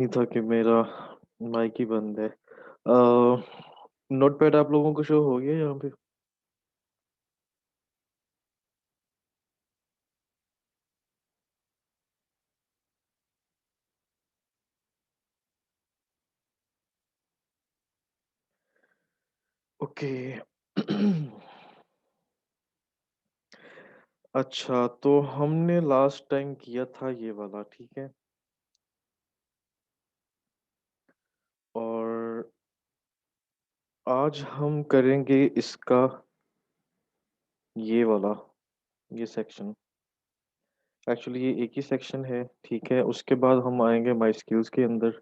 नहीं था कि मेरा माइक ही बंद है। नोटपैड आप लोगों को शो हो गया यहाँ पे? ओके। अच्छा, तो हमने लास्ट टाइम किया था ये वाला, ठीक है? और आज हम करेंगे इसका ये वाला, ये सेक्शन। एक्चुअली ये एक ही सेक्शन है, ठीक है? उसके बाद हम आएंगे माई स्किल्स के अंदर।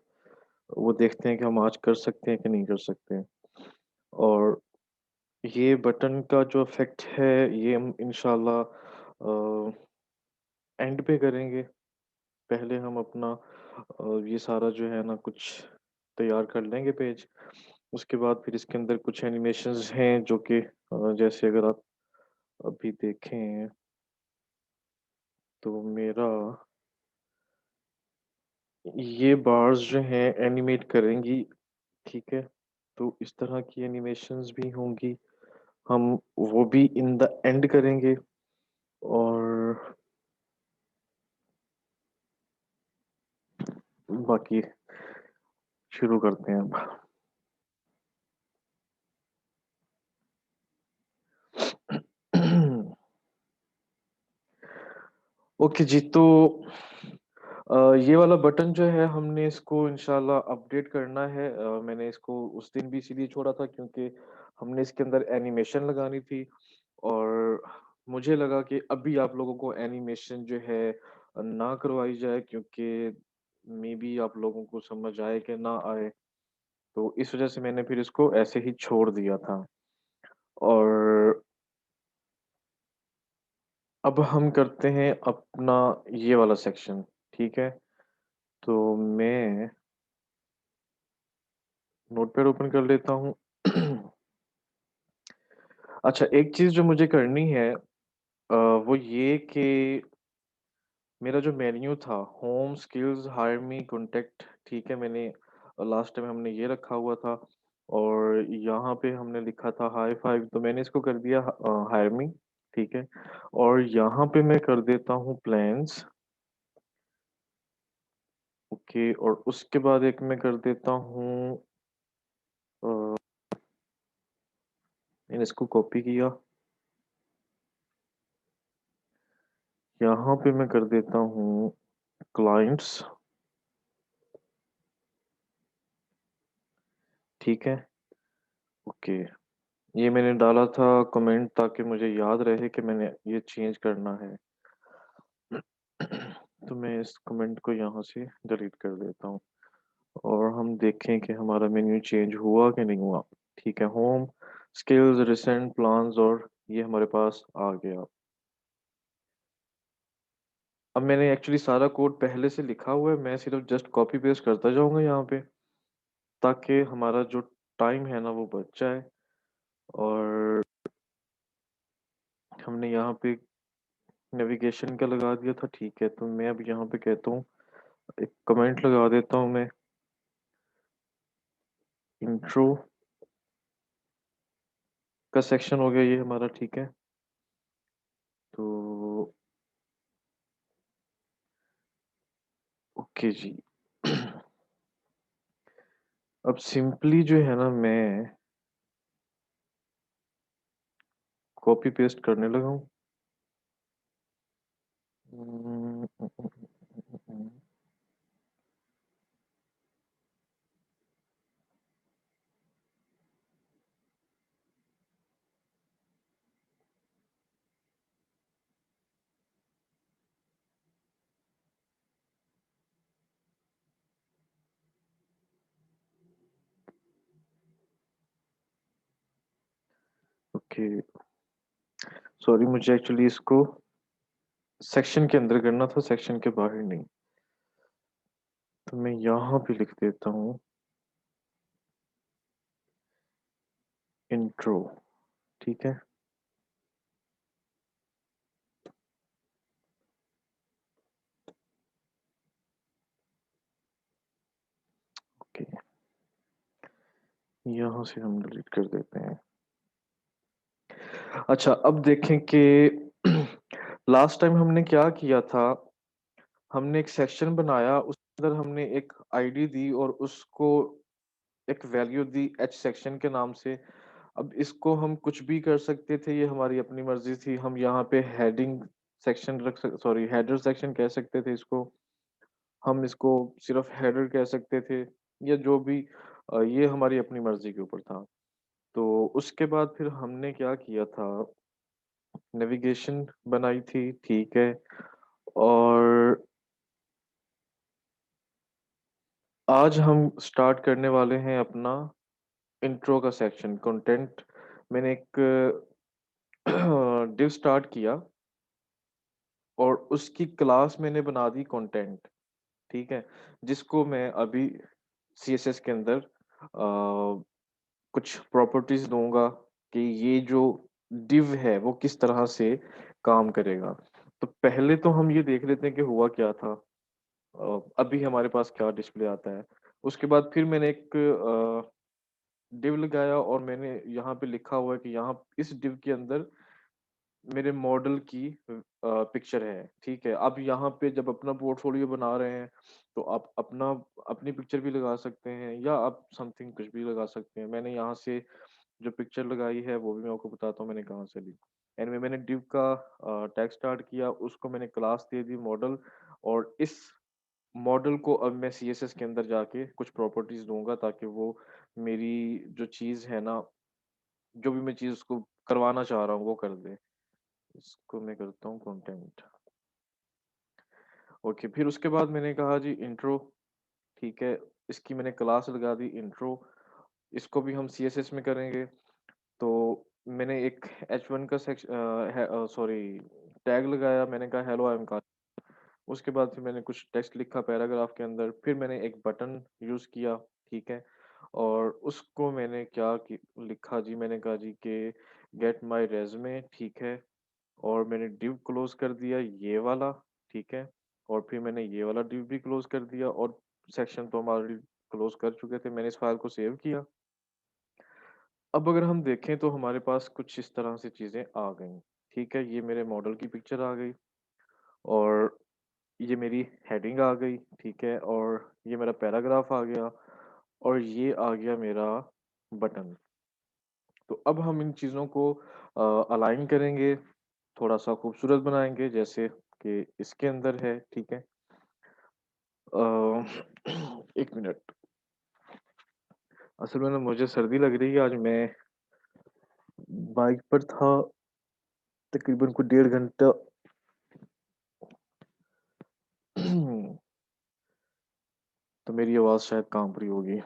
वो देखते हैं कि हम आज कर सकते हैं कि नहीं कर सकते हैं। और ये बटन का जो इफेक्ट है, ये हम इंशाल्लाह एंड पे करेंगे। पहले हम अपना ये सारा जो है ना कुछ तैयार कर लेंगे पेज। उसके बाद फिर इसके अंदर कुछ एनिमेशंस हैं जो कि जैसे अगर आप अभी देखें तो मेरा ये बार्स जो हैं एनिमेट करेंगी, ठीक है? तो इस तरह की एनिमेशंस भी होंगी। हम वो भी इन द एंड करेंगे। और बाकी शुरू करते हैं अब। ओके जी, तो ये वाला बटन जो है हमने इसको इंशाल्लाह अपडेट करना है। मैंने इसको उस दिन भी इसीलिए छोड़ा था क्योंकि हमने इसके अंदर एनिमेशन लगानी थी। और मुझे लगा कि अभी आप लोगों को एनिमेशन जो है ना करवाई जाए, क्योंकि मे बी आप लोगों को समझ आए कि ना आए। तो इस वजह से मैंने फिर इसको ऐसे ही छोड़ दिया था। और अब हम करते हैं अपना ये वाला सेक्शन, ठीक है? तो मैं नोटपैड ओपन कर लेता हूँ। अच्छा, एक चीज़ जो मुझे करनी है वो ये कि मेरा जो मेन्यू था, home, skills, hire me, contact, ठीक है? मैंने लास्ट टाइम हमने ये रखा हुआ था। और यहाँ पे हमने लिखा था हाई फाइव, तो मैंने इसको कर दिया हायर मी, ठीक है? और यहाँ पे मैं कर देता हूँ प्लान्स। ओके, और उसके बाद एक मैं कर देता हूँ मैंने इसको कॉपी किया, यहाँ पे मैं कर देता हूँ क्लाइंट्स, ठीक है? ओके, ये मैंने डाला था कमेंट ताकि मुझे याद रहे कि मैंने ये चेंज करना है। तो मैं इस कमेंट को यहाँ से डिलीट कर देता हूँ। और हम देखें कि हमारा मेन्यू चेंज हुआ कि नहीं हुआ। ठीक है, होम, स्किल्स, रिसेंट प्लान्स, और ये हमारे पास आ गया। अब मैंने एक्चुअली सारा कोड पहले से लिखा हुआ है, मैं सिर्फ जस्ट कॉपी पेस्ट करता जाऊंगा यहाँ पे, ताकि हमारा जो टाइम है ना वो बच जाए। और हमने यहाँ पे नेविगेशन का लगा दिया था, ठीक है? तो मैं अब यहाँ पे कहता हूँ, एक कमेंट लगा देता हूँ मैं, इंट्रो का सेक्शन हो गया ये हमारा, ठीक है? तो ओके जी। अब सिंपली जो है ना मैं कॉपी पेस्ट करने लगा हूँ। ओके, सॉरी, मुझे एक्चुअली इसको सेक्शन के अंदर करना था, सेक्शन के बाहर नहीं। तो मैं यहाँ पे लिख देता हूँ इंट्रो, ठीक है? यहाँ से हम डिलीट कर देते हैं। अच्छा, अब देखें कि लास्ट टाइम हमने क्या किया था, हमने एक सेक्शन बनाया, उसके अंदर हमने एक आईडी दी और उसको एक वैल्यू दी एच सेक्शन के नाम से। अब इसको हम कुछ भी कर सकते थे, ये हमारी अपनी मर्ज़ी थी। हम यहाँ पे हेडिंग सेक्शन हेडर सेक्शन कह सकते थे इसको। हम इसको सिर्फ़ हेडर कह सकते थे या जो भी ये हमारी अपनी मर्ज़ी के ऊपर था। तो उसके बाद फिर हमने क्या किया था, नेविगेशन बनाई थी, ठीक है। और आज हम स्टार्ट करने वाले हैं अपना इंट्रो का सेक्शन, कंटेंट। मैंने एक डिव स्टार्ट किया और उसकी क्लास मैंने बना दी कंटेंट, ठीक है? जिसको मैं अभी सीएसएस के अंदर कुछ प्रॉपर्टीज़ दूँगा कि ये जो डिव है वो किस तरह से काम करेगा। तो पहले तो हम ये देख लेते हैं कि हुआ क्या था। अभी हमारे पास क्या डिस्प्ले आता है। उसके बाद फिर मैंने एक डिव लगाया और मैंने यहाँ पे लिखा हुआ है कि यहाँ इस डिव के अंदर मेरे मॉडल की पिक्चर है, ठीक है? अब यहाँ पे जब अपना पोर्टफ़ोलियो बना रहे हैं, तो आप अपनी पिक्चर भी लगा सकते हैं या आप समथिंग कुछ भी लगा सकते हैं। मैंने यहाँ से जो पिक्चर लगाई है, वो भी मैं आपको बताता हूँ मैंने कहाँ से ली। एनीवे मैंने डिव का टैग स्टार्ट किया, उसको मैंने क्लास दे दी मॉडल और इस मॉडल को अब मैं सीएसएस के अंदर जाके कुछ प्रॉपर्टीज़ दूँगा ताकि वो मेरी जो चीज़ है ना, जो भी मैं चीज़ उसको करवाना चाह रहा हूँ, वो कर दे। इसको मैं करता हूँ कंटेंट। ओके, फिर उसके बाद मैंने कहा जी इंट्रो, ठीक है? इसकी मैंने क्लास लगा दी इंट्रो, इसको भी हम सीएसएस में करेंगे। तो मैंने एक H1 का टैग लगाया, मैंने कहा हेलो आई एम काशिफ़। उसके बाद फिर मैंने कुछ टेक्स्ट लिखा पैराग्राफ के अंदर, फिर मैंने एक बटन यूज़ किया, ठीक है? और उसको मैंने क्या कि लिखा जी, मैंने कहा जी कि गेट माय रिज़्यूमे, ठीक है? और मैंने डिव क्लोज़ कर दिया ये वाला, ठीक है? और फिर मैंने ये वाला डिव भी क्लोज़ कर दिया और सेक्शन तो हम ऑलरेडी क्लोज़ कर चुके थे। मैंने इस फ़ाइल को सेव किया। अब अगर हम देखें तो हमारे पास कुछ इस तरह से चीज़ें आ गईं, ठीक है? ये मेरे मॉडल की पिक्चर आ गई और ये मेरी हेडिंग आ गई, ठीक है? और ये मेरा पैराग्राफ आ गया और ये आ गया मेरा बटन। तो अब हम इन चीज़ों को अलाइन करेंगे, थोड़ा-सा खूबसूरत बनाएँगे जैसे कि इसके अंदर है, ठीक है? अ, 1 मिनट, असल में ना मुझे सर्दी लग रही है, आज मैं बाइक पर था तकरीबन कुछ डेढ़ घंटा। तो मेरी आवाज़ शायद काँप रही होगी।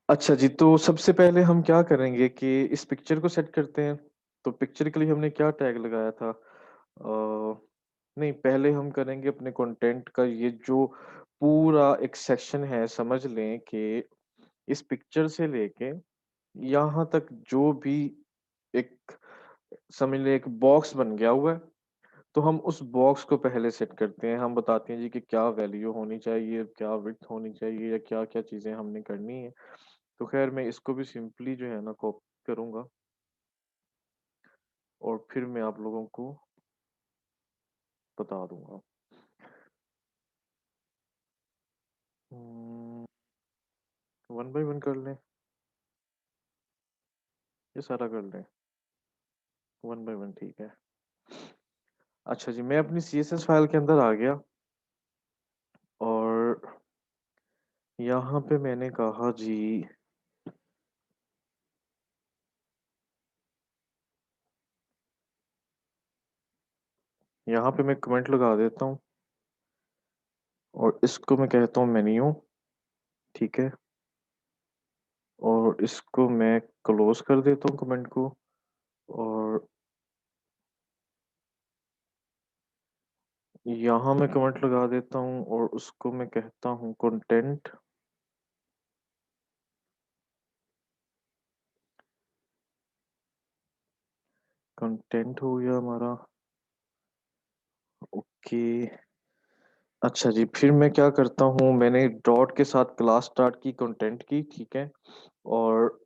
अच्छा जी, तो सबसे पहले हम क्या करेंगे कि इस पिक्चर को सेट करते हैं। तो पिक्चर के लिए हमने क्या टैग लगाया था? नहीं, पहले हम करेंगे अपने कंटेंट का ये जो पूरा एक सेक्शन है, समझ लें कि इस पिक्चर से लेके यहाँ तक जो भी एक समझ लें एक बॉक्स बन गया हुआ है, तो हम उस बॉक्स को पहले सेट करते हैं। हम बताते हैं जी कि क्या वैल्यू होनी चाहिए, क्या विड्थ होनी चाहिए या क्या-क्या चीज़ें हमने करनी है। तो ख़ैर मैं इसको भी सिंपली जो है ना कॉपी करूँगा और फिर मैं आप लोगों को बता दूँगा। उम, वन बाय वन कर लें, ये सारा कर लें? वन बाय वन ठीक है। अच्छा जी, मैं अपनी सीएसएस फ़ाइल के अंदर आ गया और यहाँ पे मैंने कहा जी, यहाँ पे मैं कमेंट लगा देता हूँ और इसको मैं कहता हूँ मेन्यू, ठीक है? और इसको मैं क्लोज़ कर देता हूँ कमेंट को और यहाँ मैं कमेंट लगा देता हूँ और उसको मैं कहता हूँ कंटेंट। कंटेंट हो गया हमारा, ओके। अच्छा जी, फिर मैं क्या करता हूँ, मैंने डॉट के साथ क्लास स्टार्ट की, कंटेंट की, ठीक है? और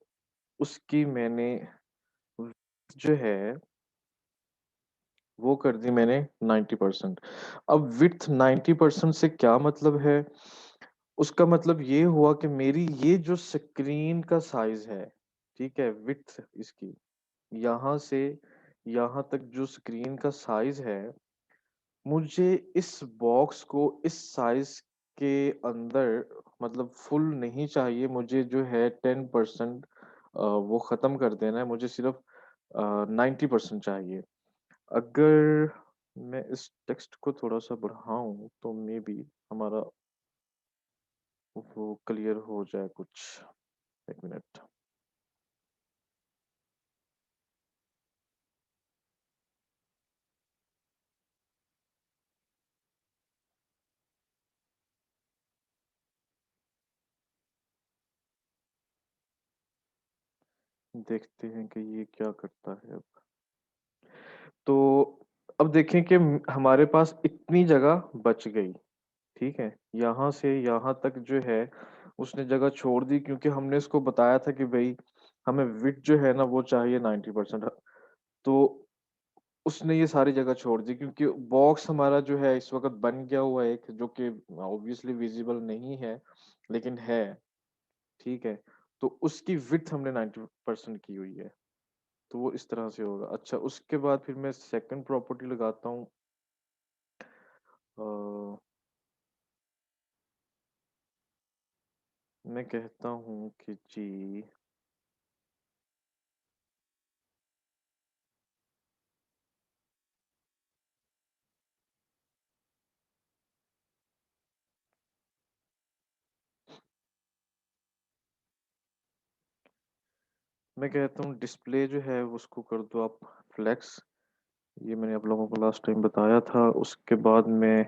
उसकी मैंने जो है वो कर दी मैंने 90%। अब विड्थ 90% से क्या मतलब है? उसका मतलब ये हुआ कि मेरी ये जो स्क्रीन का साइज़ है, ठीक है? विड्थ इसकी, यहाँ से यहाँ तक जो स्क्रीन का साइज़ है, मुझे इस बॉक्स को इस साइज़ के अंदर मतलब फुल नहीं चाहिए, मुझे जो है 10% वो ख़त्म कर देना है, मुझे सिर्फ़ 90% चाहिए। अगर मैं इस टेक्स्ट को थोड़ा-सा बढ़ाऊँ, तो मेबी हमारा वो क्लियर हो जाए कुछ। 1 मिनट, देखते हैं कि ये क्या करता है अब। तो अब देखें कि हमारे पास इतनी जगह बच गई, ठीक है? यहाँ से यहाँ तक जो है, उसने जगह छोड़ दी क्योंकि हमने उसको बताया था कि भई हमें विड्थ जो है ना, वो चाहिए 90%। तो उसने ये सारी जगह छोड़ दी क्योंकि बॉक्स हमारा जो है इस वक़्त बन गया हुआ है एक, जो कि ऑब्वियसली विज़िबल नहीं है, लेकिन है, ठीक है? तो उसकी विड्थ हमने 90% की हुई है, तो वो इस तरह से होगा। अच्छा, उसके बाद फिर मैं सेकंड प्रॉपर्टी लगाता हूँ। अ, मैं कहता हूँ कि जी, मैं कहता हूँ डिस्प्ले जो है उसको कर दो आप फ्लेक्स। ये मैंने आप लोगों को लास्ट टाइम बताया था। उसके बाद मैं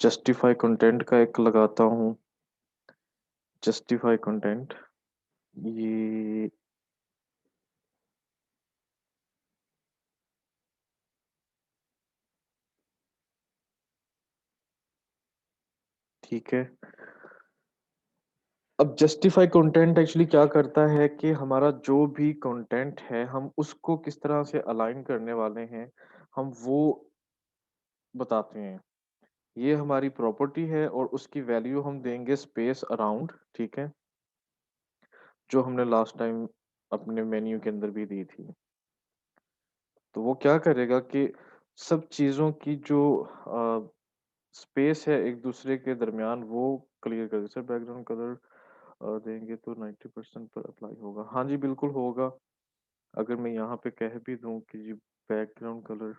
जस्टिफाई कंटेंट का एक लगाता हूँ, जस्टिफाई कंटेंट। ये ठीक है। अब जस्टिफाई कंटेंट एक्चुअली क्या करता है कि हमारा जो भी कंटेंट है, हम उसको किस तरह से अलाइन करने वाले हैं, हम वो बताते हैं। ये हमारी प्रॉपर्टी है और उसकी वैल्यू हम देंगे स्पेस अराउंड, ठीक है? जो हमने लास्ट टाइम अपने मेन्यू के अंदर भी दी थी। तो वो क्या करेगा कि सब चीज़ों की जो स्पेस है एक-दूसरे के दरमियान, वो क्लियर कर दे। सर बैकग्राउंड कलर देंगे तो 90% पर अप्लाई होगा। हाँ जी, बिल्कुल होगा। अगर मैं यहाँ पे कह भी दूँ कि जी बैकग्राउंड कलर,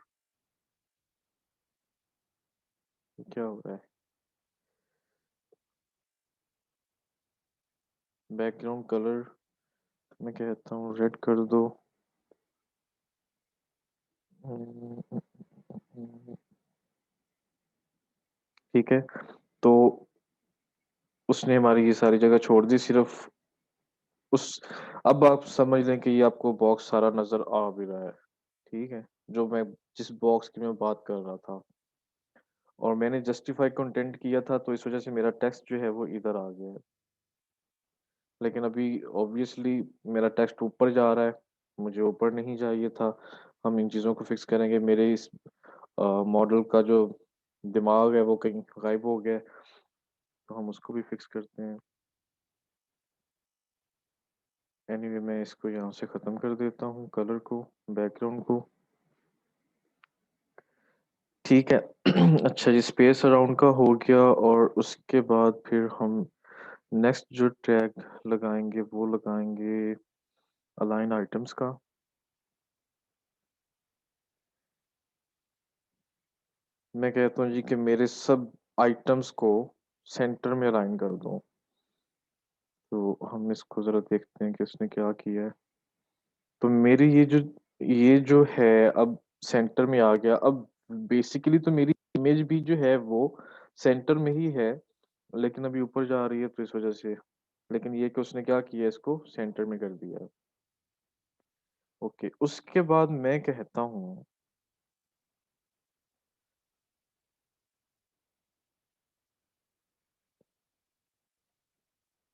क्या हो रहा है? बैकग्राउंड कलर मैं कहता हूँ रेड कर दो। उम, उम, उम, ठीक है। तो उसने हमारी ये सारी जगह छोड़ दी, सिर्फ़ उस अब आप समझ लें कि ये आपको बॉक्स सारा नज़र आ भी रहा है, ठीक है? जो मैं जिस बॉक्स की मैं बात कर रहा था, और मैंने जस्टिफाई कंटेंट किया था, तो इस वज़ह से मेरा टेक्स्ट जो है वो इधर आ गया है। लेकिन अभी ऑब्वियसली मेरा टेक्स्ट ऊपर जा रहा है, मुझे ऊपर नहीं चाहिए था। हम इन चीज़ों को फिक्स करेंगे। मेरे इस मॉडल का जो दिमाग है वो कहीं गायब हो गया है, तो हम उसको भी फिक्स करते हैं। एनीवे मैं इसको यहाँ से ख़त्म कर देता हूँ कलर को, बैकग्राउंड को। ठीक है। अच्छा जी, स्पेस अराउंड का हो गया, और उसके बाद फिर हम नेक्स्ट जो टैग लगाएँगे वो लगाएँगे अलाइन आइटम्स का। मैं कहता हूँ जी कि मेरे सब आइटम्स को सेंटर में अलाइन कर दो। तो हम इसको ज़रा देखते हैं कि इसने क्या किया है। तो मेरी ये जो है अब सेंटर में आ गया। अब बेसिकली तो मेरी इमेज भी जो है वो सेंटर में ही है, लेकिन अभी ऊपर जा रही है तो इस वज़ह से। लेकिन ये कि उसने क्या किया, इसको सेंटर में कर दिया है। ओके, उसके बाद मैं कहता हूँ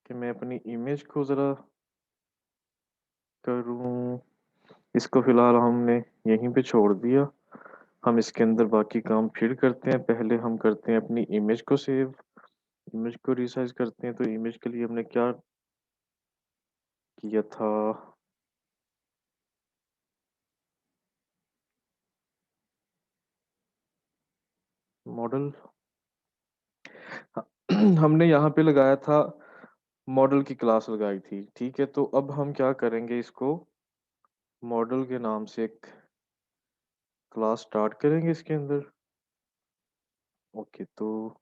कि मैं अपनी इमेज को ज़रा करूँ, इसको फ़िलहाल हमने यहीं पे छोड़ दिया। हम इसके अंदर बाकी काम फिर करते हैं, पहले हम करते हैं अपनी इमेज को सेव, इमेज को रिसाइज़ करते हैं, तो इमेज के लिए हमने क्या किया था? मॉडल हाँ, हमने यहाँ पे लगाया था मॉडल की क्लास लगाई थी, ठीक है? तो अब हम क्या करेंगे इसको मॉडल के नाम से एक क्लास स्टार्ट करेंगे इसके अंदर। ओके, तो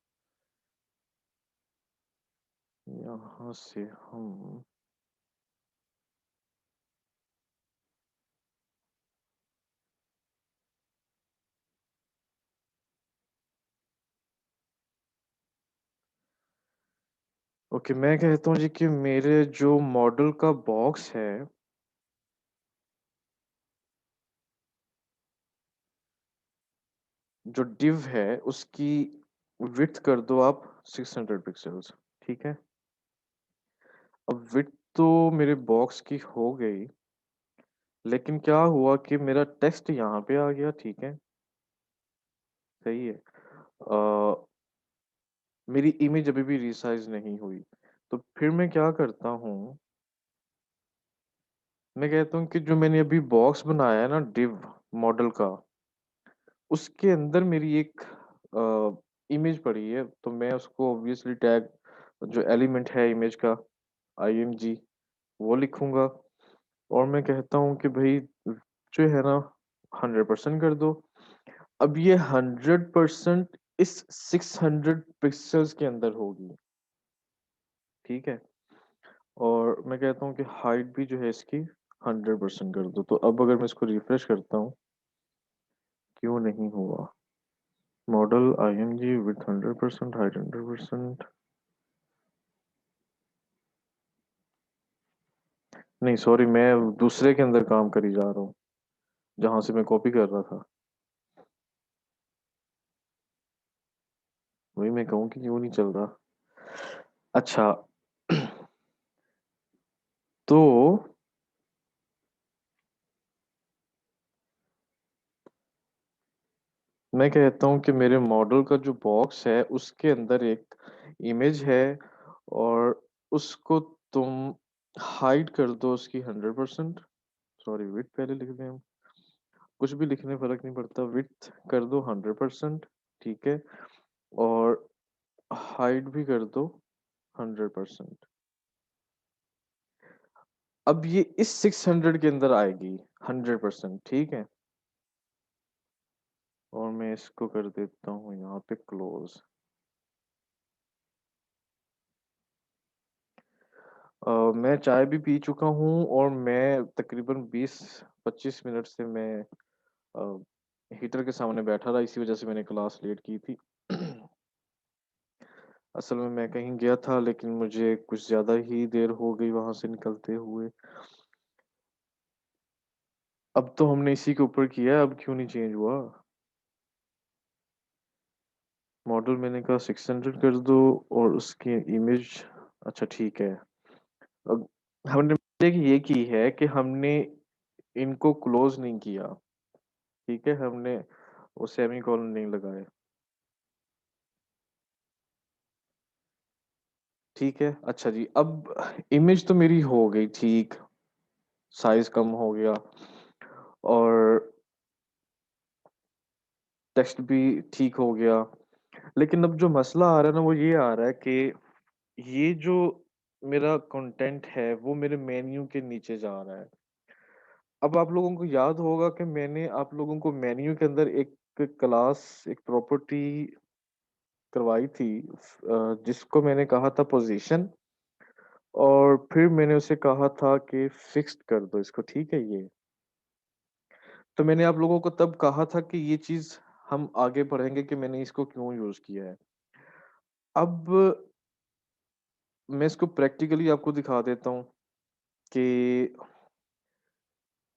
यहाँ से हम ओके, मैं कहता हूँ जी कि मेरे जो मॉडल का बॉक्स है, जो डिव है, उसकी विड्थ कर दो आप 600 पिक्सेल्स, ठीक है? अब विड्थ तो मेरे बॉक्स की हो गई, लेकिन क्या हुआ कि मेरा टेक्स्ट यहाँ पे आ गया, ठीक है? सही है। मेरी इमेज अभी भी रिसाइज़ नहीं हुई। तो फिर मैं क्या करता हूँ, मैं कहता हूँ कि जो मैंने अभी बॉक्स बनाया है ना डिव मॉडल का, उसके अंदर मेरी एक इमेज पड़ी है, तो मैं उसको ऑब्वियसली टैग जो एलिमेंट है इमेज का आईएमजी वो लिखूँगा और मैं कहता हूँ कि भई जो है ना 100% कर दो। अब ये 100% इस 600 पिक्सेल्स के अंदर होगी, ठीक है? और मैं कहता हूँ कि हाइट भी जो है इसकी 100% कर दो। तो अब अगर मैं इसको रिफ्रेश करता हूँ, क्यों नहीं हुआ? Model IMG with 100% height 100%। नहीं सॉरी, मैं दूसरे के अंदर काम करी जा रहा हूँ, जहाँ से मैं कॉपी कर रहा था। वही मैं कहूँ कि क्यों नहीं चल रहा। अच्छा तो मैं कहता हूँ कि मेरे मॉडल का जो बॉक्स है, उसके अंदर एक इमेज है और उसको तुम हाइड कर दो उसकी 100%। सॉरी, विड्थ पहले लिख दें हम। कुछ भी लिखने फ़र्क नहीं पड़ता, विड्थ कर दो 100%, ठीक है? और हाइट भी कर दो 100%। अब ये इस 600 के अंदर आएगी 100%, ठीक है? और मैं इसको कर देता हूँ यहाँ पे क्लोज़। मैं चाय भी पी चुका हूँ और मैं तकरीबन 20-25 मिनट से मैं अ, हीटर के सामने बैठा रहा, इसी वज़ह से मैंने क्लास लेट की थी। असल में मैं कहीं गया था लेकिन मुझे कुछ ज़्यादा ही देर हो गई वहाँ से निकलते हुए। अब तो हमने इसी के ऊपर किया है, अब क्यों नहीं चेंज हुआ? मॉडल मैंने कहा 600 कर दो और उसकी इमेज अच्छा ठीक है। अब हमने मिस्टेक ये की है कि हमने इनको क्लोज़ नहीं किया, ठीक है? हमने वो सेमीकोलन नहीं लगाए, ठीक है? अच्छा जी, अब इमेज तो मेरी हो गई ठीक, साइज़ कम हो गया और टेक्स्ट भी ठीक हो गया। लेकिन अब जो मसला आ रहा है ना वो ये आ रहा है कि ये जो मेरा कंटेंट है वो मेरे मेन्यू के नीचे जा रहा है। अब आप लोगों को याद होगा कि मैंने आप लोगों को मेन्यू के अंदर एक क्लास, एक प्रॉपर्टी करवाई थी जिसको मैंने कहा था पोज़ीशन और फिर मैंने उसे कहा था कि फिक्स्ड कर दो इसको, ठीक है ये? तो मैंने आप लोगों को तब कहा था कि ये चीज़ हम आगे बढ़ेंगे कि मैंने इसको क्यों यूज़ किया है। अब मैं इसको प्रैक्टिकली आपको दिखा देता हूँ कि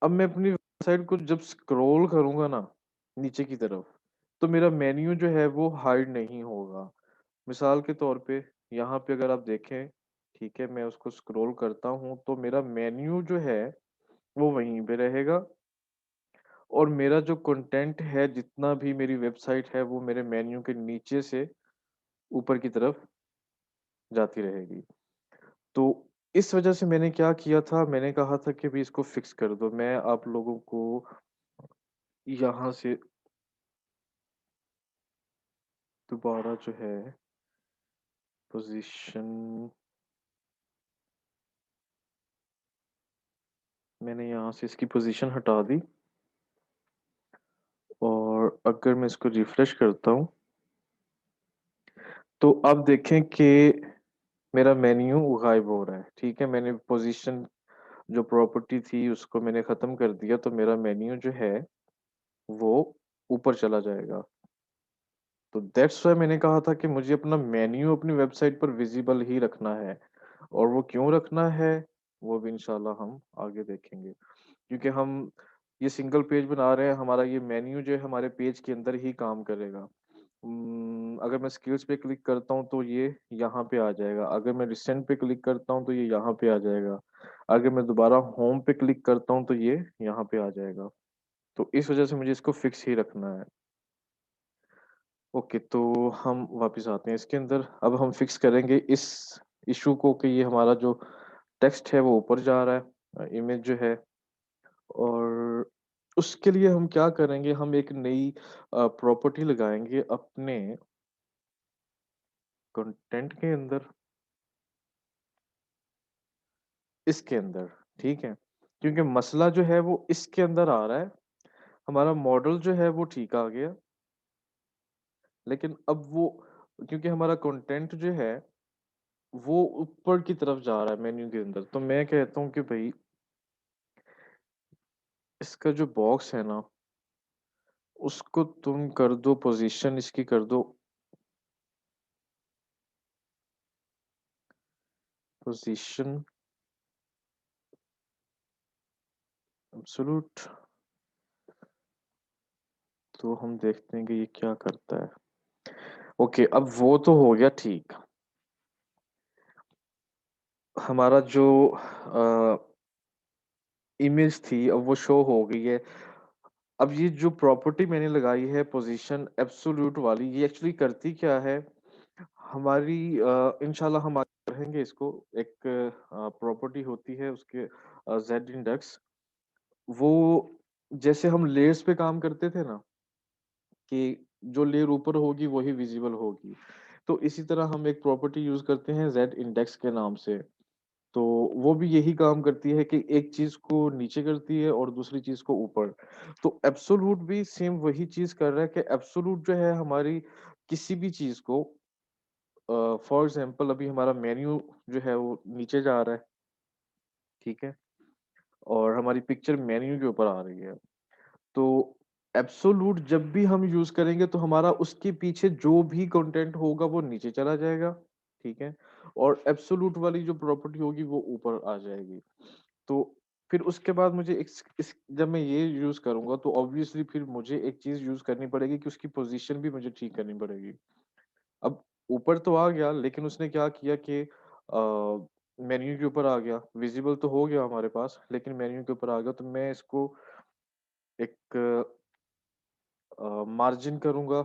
अब मैं अपनी वेबसाइट को जब स्क्रॉल करूँगा ना, नीचे की तरफ, तो मेरा मेन्यू जो है वो हाइड नहीं होगा। मिसाल के तौर पे यहाँ पे अगर आप देखें, ठीक है? मैं उसको स्क्रॉल करता हूँ तो मेरा मेन्यू जो है वो वहीं पे रहेगा और मेरा जो कंटेंट है जितना भी मेरी वेबसाइट है वो मेरे मेन्यू के नीचे से ऊपर की तरफ जाती रहेगी। तो इस वज़ह से मैंने क्या किया था, मैंने कहा था कि भई इसको फ़िक्स कर दो। मैं आप लोगों को यहाँ से दोबारा जो है पोज़ीशन मैंने यहाँ से इसकी पोज़ीशन हटा दी और अगर मैं इसको रिफ्रेश करता हूँ, तो आप देखें कि मेरा मेन्यू गायब हो रहा है, ठीक है? मैंने पोज़ीशन जो प्रॉपर्टी थी उसको मैंने ख़त्म कर दिया तो मेरा मेन्यू जो है वो ऊपर चला जाएगा। तो दैट्स व्हाई मैंने कहा था कि मुझे अपना मेन्यू अपनी वेबसाइट पर विज़िबल ही रखना है और वो क्यों रखना है, वो भी इंशाल्लाह हम आगे देखेंगे। क्योंकि हम ये सिंगल पेज बना रहे हैं, हमारा ये मेन्यू जो है हमारे पेज के अंदर ही काम करेगा। अगर मैं स्किल्स पे क्लिक करता हूँ तो ये यहाँ पे आ जाएगा, अगर मैं रिसेंट पे क्लिक करता हूँ तो ये यहाँ पे आ जाएगा, अगर मैं दोबारा होम पे क्लिक करता हूँ तो ये यहाँ पे आ जाएगा। तो इस वज़ह से मुझे इसको फिक्स ही रखना है। ओके, तो हम वापस आते हैं इसके अंदर। अब हम फिक्स करेंगे इस इश्यू को कि ये हमारा जो टेक्स्ट है वो ऊपर जा रहा है इमेज जो है और उसके लिए हम क्या करेंगे, हम एक नई प्रॉपर्टी लगाएँगे अपने कंटेंट के अंदर, इसके अंदर, ठीक है? क्योंकि मसला जो है वो इसके अंदर आ रहा है, हमारा मॉडल जो है वो ठीक आ गया, लेकिन अब वो क्योंकि हमारा कंटेंट जो है वो ऊपर की तरफ जा रहा है मेन्यू के अंदर, तो मैं कहता हूँ कि भई इसका जो बॉक्स है ना, उसको तुम कर दो पोज़ीशन इसकी कर दो पोज़ीशन एब्सोल्यूट। तो हम देखते हैं कि ये क्या करता है। ओके, अब वो तो हो गया ठीक। हमारा जो इमेज थी अब वो शो हो गई है। अब ये जो प्रॉपर्टी मैंने लगाई है पोज़ीशन एब्सोल्यूट वाली, ये एक्चुअली करती क्या है? हमारी इंशाल्लाह हम आगे पढ़ेंगे इसको। एक प्रॉपर्टी होती है उसके ज़ेड इंडेक्स, वो जैसे हम लेयर्स पे काम करते थे ना कि जो लेयर ऊपर होगी वही विज़िबल होगी। तो इसी तरह हम एक प्रॉपर्टी यूज़ करते हैं ज़ेड इंडेक्स के नाम से। तो वो भी यही काम करती है कि एक चीज़ को नीचे करती है और दूसरी चीज़ को ऊपर। तो एब्सोल्यूट भी सेम वही चीज़ कर रहा है कि एब्सोल्यूट जो है हमारी किसी भी चीज़ को फॉर एग्ज़ाम्पल अभी हमारा मेन्यू जो है वो नीचे जा रहा है, ठीक है? और हमारी पिक्चर मेन्यू के ऊपर आ रही है। तो एब्सोल्यूट जब भी हम यूज़ करेंगे तो हमारा उसके पीछे जो भी कंटेंट होगा वो नीचे चला जाएगा, ठीक है? और एब्सोल्यूट वाली जो प्रॉपर्टी होगी वो ऊपर आ जाएगी। तो फिर उसके बाद मुझे इस जब मैं ये यूज़ करूँगा तो ऑब्वियसली फिर मुझे एक चीज़ यूज़ करनी पड़ेगी कि उसकी पोज़ीशन भी मुझे ठीक करनी पड़ेगी। अब ऊपर तो आ गया लेकिन उसने क्या किया कि मेन्यू के ऊपर आ गया, विज़िबल तो हो गया हमारे पास लेकिन मेन्यू के ऊपर आ गया तो मैं इसको एक मार्जिन करूँगा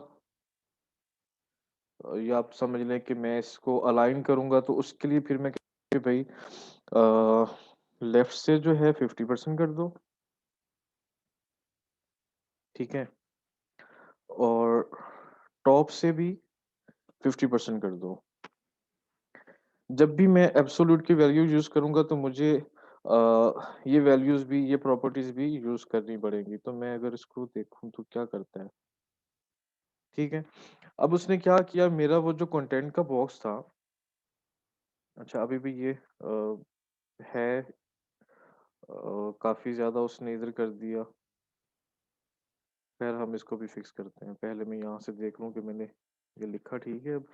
या आप समझ लें कि मैं इसको अलाइन करूँगा तो उसके लिए फिर मैं कि भई लेफ्ट से जो है 50% कर दो, ठीक है? और टॉप से भी 50% कर दो। जब भी मैं एब्सोल्यूट की वैल्यू यूज़ करूँगा तो मुझे ये वैल्यूज़ भी ये प्रॉपर्टीज़ भी यूज़ करनी पड़ेंगी। तो मैं अगर इसको देखूँ तो क्या करता है, ठीक है? अब उसने क्या किया मेरा वो जो कंटेंट का बॉक्स था अच्छा अभी भी ये है काफ़ी ज़्यादा उसने इधर कर दिया। ख़ैर हम इसको भी फ़िक्स करते हैं। पहले मैं यहाँ से देख लूँ कि मैंने ये लिखा ठीक है अब।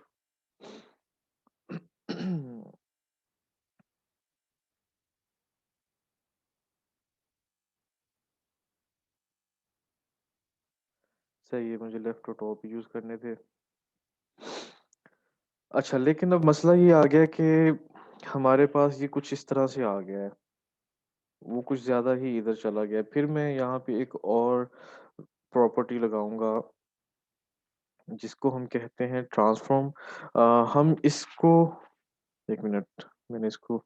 सही है मुझे लेफ्ट और टॉप यूज़ करने थे। अच्छा लेकिन अब मसला ये आ गया कि हमारे पास ये कुछ इस तरह से आ गया है, वो कुछ ज़्यादा ही इधर चला गया है। फिर मैं यहाँ पे एक और प्रॉपर्टी लगाऊँगा जिसको हम कहते हैं ट्रांसफ़ॉर्म। हम इसको 1 मिनट, मैंने इसको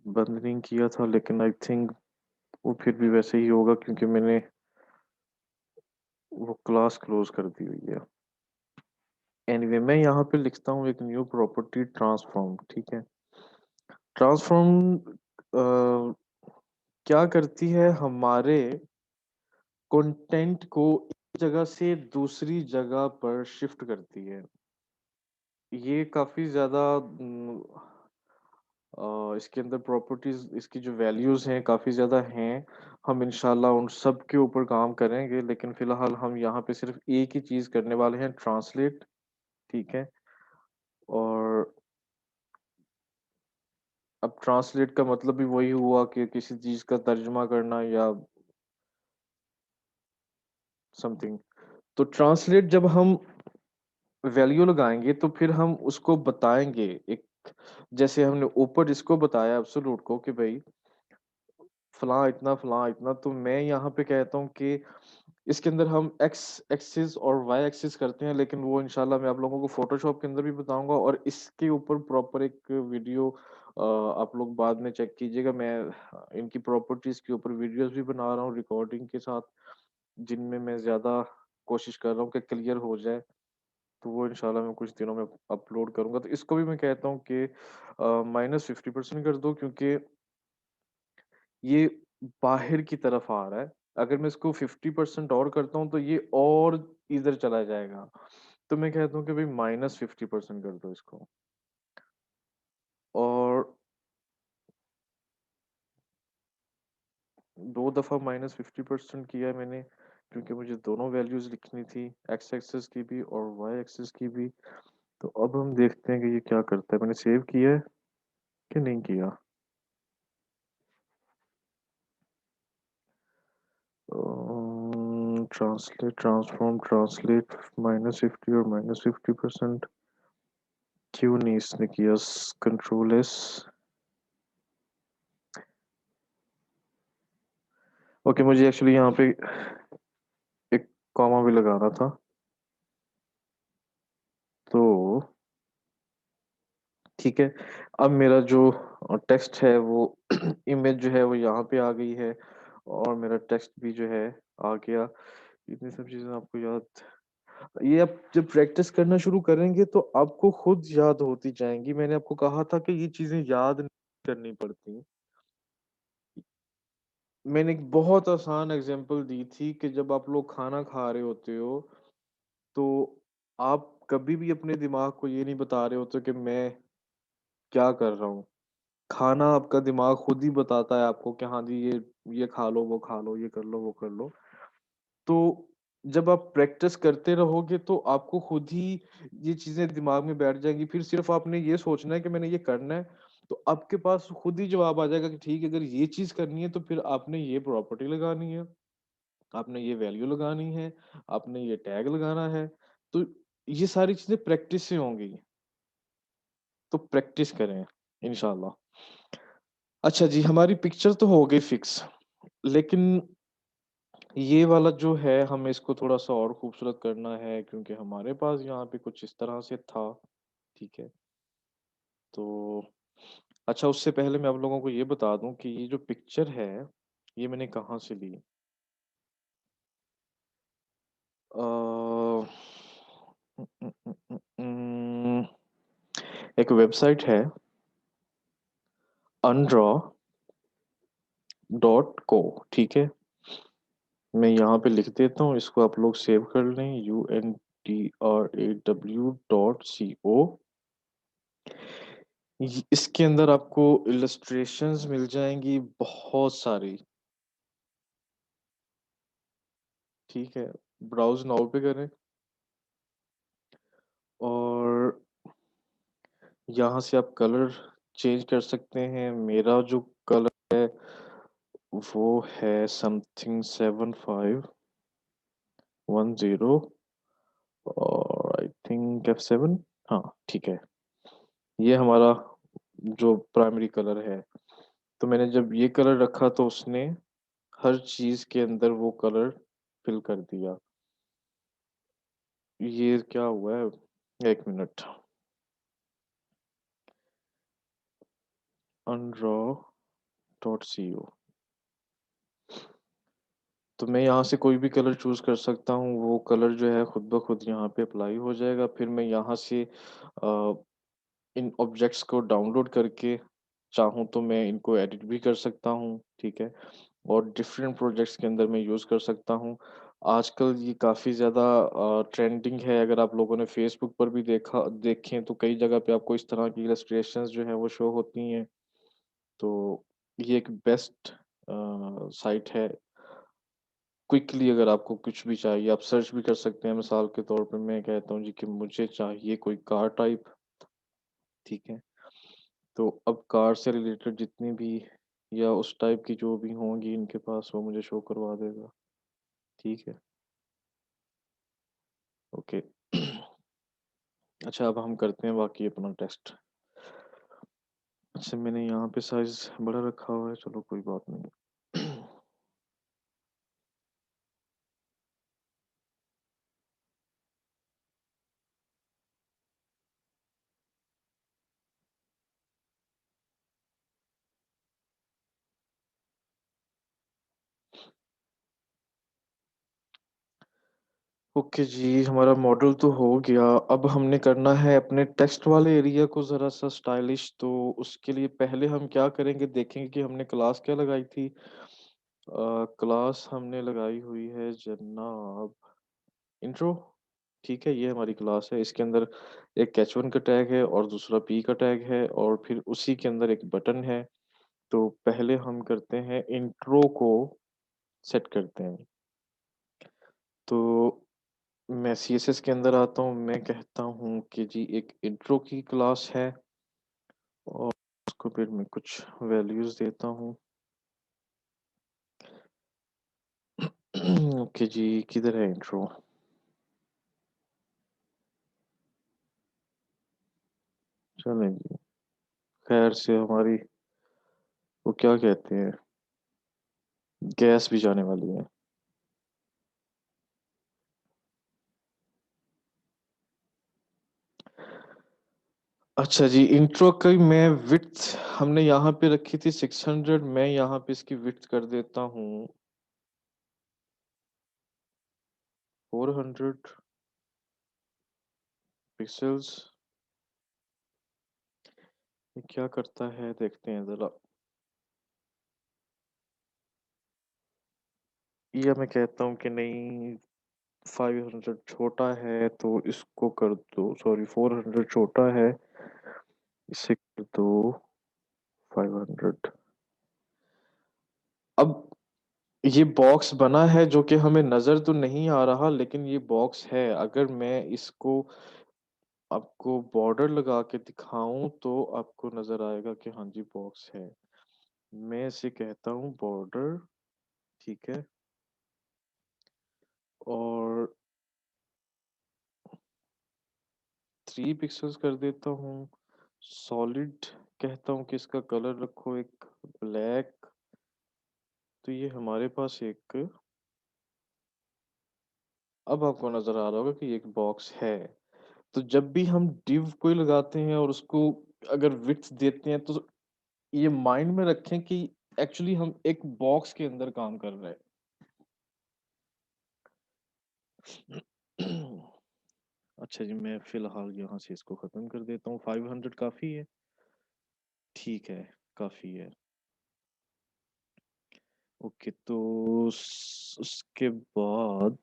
बंद नहीं किया था, लेकिन आई थिंक वो फिर भी वैसे ही होगा क्योंकि मैंने वो क्लास क्लोज़ कर दी हुई है। एनीवे मैं यहाँ पे लिखता हूँ एक न्यू प्रॉपर्टी ट्रांसफ़ॉर्म, ठीक है? ट्रांसफ़ॉर्म क्या करती है, हमारे कंटेंट को एक जगह से दूसरी जगह पर शिफ्ट करती है। ये काफ़ी ज़्यादा इसके अंदर प्रॉपर्टीज़, इसकी जो वैल्यूज़ हैं काफ़ी ज़्यादा हैं। हम इंशाल्लाह उन सब के ऊपर काम करेंगे, लेकिन फ़िलहाल हम यहाँ पे सिर्फ़ एक ही चीज़ करने वाले हैं, ट्रांसलेट, ठीक है? और अब ट्रांसलेट का मतलब भी वही हुआ कि किसी चीज़ का तर्जुमा करना या समथिंग। तो ट्रांसलेट जब हम वैल्यू लगाएँगे तो फिर हम उसको बताएँगे, एक जैसे हमने ऊपर इसको बताया एब्सोल्यूट को कि भई फलाँ इतना, तो मैं यहाँ पे कहता हूँ कि इसके अंदर हम एक्स एक्सिस और वाई एक्सिस करते हैं, लेकिन वो इंशाल्लाह मैं आप लोगों को फ़ोटोशॉप के अंदर भी बताऊँगा और इसके ऊपर प्रॉपर एक वीडियो आप लोग बाद में चेक कीजिएगा। मैं इनकी प्रॉपर्टीज़ के ऊपर वीडियोज़ भी बना रहा हूँ रिकॉर्डिंग के साथ, जिनमें मैं ज़्यादा कोशिश कर रहा हूँ कि क्लियर हो जाए। तो वो इंशाल्लाह मैं कुछ दिनों में अपलोड करूँगा। तो इसको भी मैं कहता हूँ कि -50% कर दो क्योंकि ये बाहर की तरफ आ रहा है। अगर मैं इसको 50% और करता हूँ तो ये और इधर चला जाएगा। तो मैं कहता हूँ कि भई -50% कर दो इसको। और 2 दफ़ा -50% किया है मैंने क्योंकि मुझे दोनों वैल्यूज़ लिखनी थी, एक्स एक्सिस की भी और वाई एक्सिस की भी। तो अब हम देखते हैं कि ये क्या करता है। मैंने सेव किया है कि नहीं किया? ट्रांसलेट, ट्रांसफ़ॉर्म, ट्रांसलेट -50 और -50% क्यों नहीं इसने किया? Control S. ओके, मुझे एक्चुअली यहाँ पे एक कॉमा भी लगाना था। तो ठीक है, अब मेरा जो टेक्स्ट है वो इमेज जो है वो यहाँ पे आ गई है और मेरा टेक्स्ट भी जो है आ गया। इतनी सब चीज़ें आपको याद, ये आप जब प्रैक्टिस करना शुरू करेंगे तो आपको खुद याद होती जाएँगी। मैंने आपको कहा था कि ये चीज़ें याद नहीं करनी पड़ती। मैंने एक बहुत आसान एग्ज़ाम्पल दी थी कि जब आप लोग खाना खा रहे होते हो, तो आप कभी भी अपने दिमाग को ये नहीं बता रहे होते कि मैं क्या कर रहा हूँ। खाना आपका दिमाग खुद ही बताता है आपको कि हाँ जी, ये खा लो, वो खा लो, ये कर लो, वो कर लो। तो जब आप प्रैक्टिस करते रहोगे तो आपको खुद ही ये चीज़ें दिमाग में बैठ जाएँगी। फिर सिर्फ़ आपने ये सोचना है कि मैंने ये करना है, तो आपके पास खुद ही जवाब आ जाएगा कि ठीक है, अगर ये चीज़ करनी है तो फिर आपने ये प्रॉपर्टी लगानी है, आपने ये वैल्यू लगानी है, आपने ये टैग लगाना है। तो ये सारी चीज़ें प्रैक्टिस से होंगी, तो प्रैक्टिस करें इंशाल्लाह। अच्छा जी, हमारी पिक्चर तो हो गई फिक्स, लेकिन ये वाला जो है हमें इसको थोड़ा-सा और खूबसूरत करना है क्योंकि हमारे पास यहाँ पे कुछ इस तरह से था, ठीक है? तो अच्छा, उससे पहले मैं आप लोगों को ये बता दूँ कि ये जो पिक्चर है, ये मैंने कहाँ से ली? अ, उम, उम, उम, उम, एक वेबसाइट है undraw.co, ठीक है? मैं यहाँ पे लिख देता हूँ, इसको आप लोग सेव कर लें, undraw.co। इसके अंदर आपको इलस्ट्रेशंस मिल जाएँगी बहुत सारी, ठीक है? ब्राउज़ नाउ पे करें और यहाँ से आप कलर चेंज कर सकते हैं। मेरा जो कलर है वो है समथिंग 7510 और आई थिंक F7, हाँ, ठीक है। ये हमारा जो प्राइमरी कलर है। तो मैंने जब ये कलर रखा तो उसने हर चीज़ के अंदर वो कलर फ़िल कर दिया। ये क्या हुआ है? 1 मिनट। unraw.co। तो मैं यहाँ से कोई भी कलर चूज़ कर सकता हूँ, वो कलर जो है खुद ब खुद यहाँ पे अप्लाई हो जाएगा। फिर मैं यहाँ से इन ऑब्जेक्ट्स को डाउनलोड करके चाहूँ तो मैं इनको एडिट भी कर सकता हूँ, ठीक है? और डिफरेंट प्रोजेक्ट्स के अंदर मैं यूज़ कर सकता हूँ। आजकल ये काफ़ी ज़्यादा ट्रेंडिंग है, अगर आप लोगों ने फ़ेसबुक पर भी देखें तो कई जगह पे आपको इस तरह की इलस्ट्रेशंस जो हैं वो शो होती हैं। तो ये एक बेस्ट साइट है। क्विकली अगर आपको कुछ भी चाहिए, आप सर्च भी कर सकते हैं। मिसाल के तौर पे मैं कहता हूँ जी कि मुझे चाहिए कोई कार टाइप, ठीक है? तो अब कार से रिलेटेड जितनी भी या उस टाइप की जो भी होंगी इनके पास, वो मुझे शो करवा देगा, ठीक है? ओके। अच्छा, अब हम करते हैं बाकी अपना टेस्ट। अच्छा, मैंने यहाँ पे साइज़ बड़ा रखा हुआ है, चलो कोई बात नहीं। ओके जी, हमारा मॉडल तो हो गया। अब हमने करना है अपने टेक्स्ट वाले एरिया को ज़रा-सा स्टाइलिश, तो उसके लिए पहले हम क्या करेंगे, देखेंगे कि हमने क्लास क्या लगाई थी। क्लास हमने लगाई हुई है जनाब इंट्रो, ठीक है? ये हमारी क्लास है। इसके अंदर एक h1 का टैग है और दूसरा p का टैग है और फिर उसी के अंदर एक बटन है। तो पहले हम करते हैं इंट्रो को सेट करते हैं। तो मैं सीएसएस के अंदर आता हूँ, मैं कहता हूँ कि जी एक इंट्रो की क्लास है और उसको फिर मैं कुछ वैल्यूज़ देता हूँ। ओके जी, किधर है इंट्रो? चलें जी, खैर से हमारी वो क्या कहते हैं, गैस भी जाने वाली है। अच्छा जी, इंट्रो की मैं विड्थ हमने यहाँ पे रखी थी 600, मैं यहाँ पे इसकी विड्थ कर देता हूँ 400 पिक्सेल्स। ये क्या करता है देखते हैं ज़रा। या मैं कहता हूँ कि नहीं, 500 छोटा है तो इसको कर दो, सॉरी 400 छोटा है, इसे कर दो 500। अब ये बॉक्स बना है जो कि हमें नज़र तो नहीं आ रहा, लेकिन ये बॉक्स है। अगर मैं इसको आपको बॉर्डर लगा के दिखाऊँ तो आपको नज़र आएगा कि हाँ जी बॉक्स है। मैं इसे कहता हूँ बॉर्डर, ठीक है? और 3 पिक्सेल्स कर देता हूँ। सॉलिड कहता हूँ कि इसका कलर रखो एक ब्लैक। तो ये हमारे पास एक, अब आपको नज़र आ रहा होगा कि एक बॉक्स है। तो जब भी हम डिव कोई लगाते हैं और उसको अगर विड्थ देते हैं तो ये माइंड में रखें कि एक्चुअली हम एक बॉक्स के अंदर काम कर रहे हैं। अच्छा जी, मैं फ़िलहाल यहाँ से इसको ख़त्म कर देता हूँ, 500 काफ़ी है? ठीक है, काफ़ी है। ओके, तो उसके बाद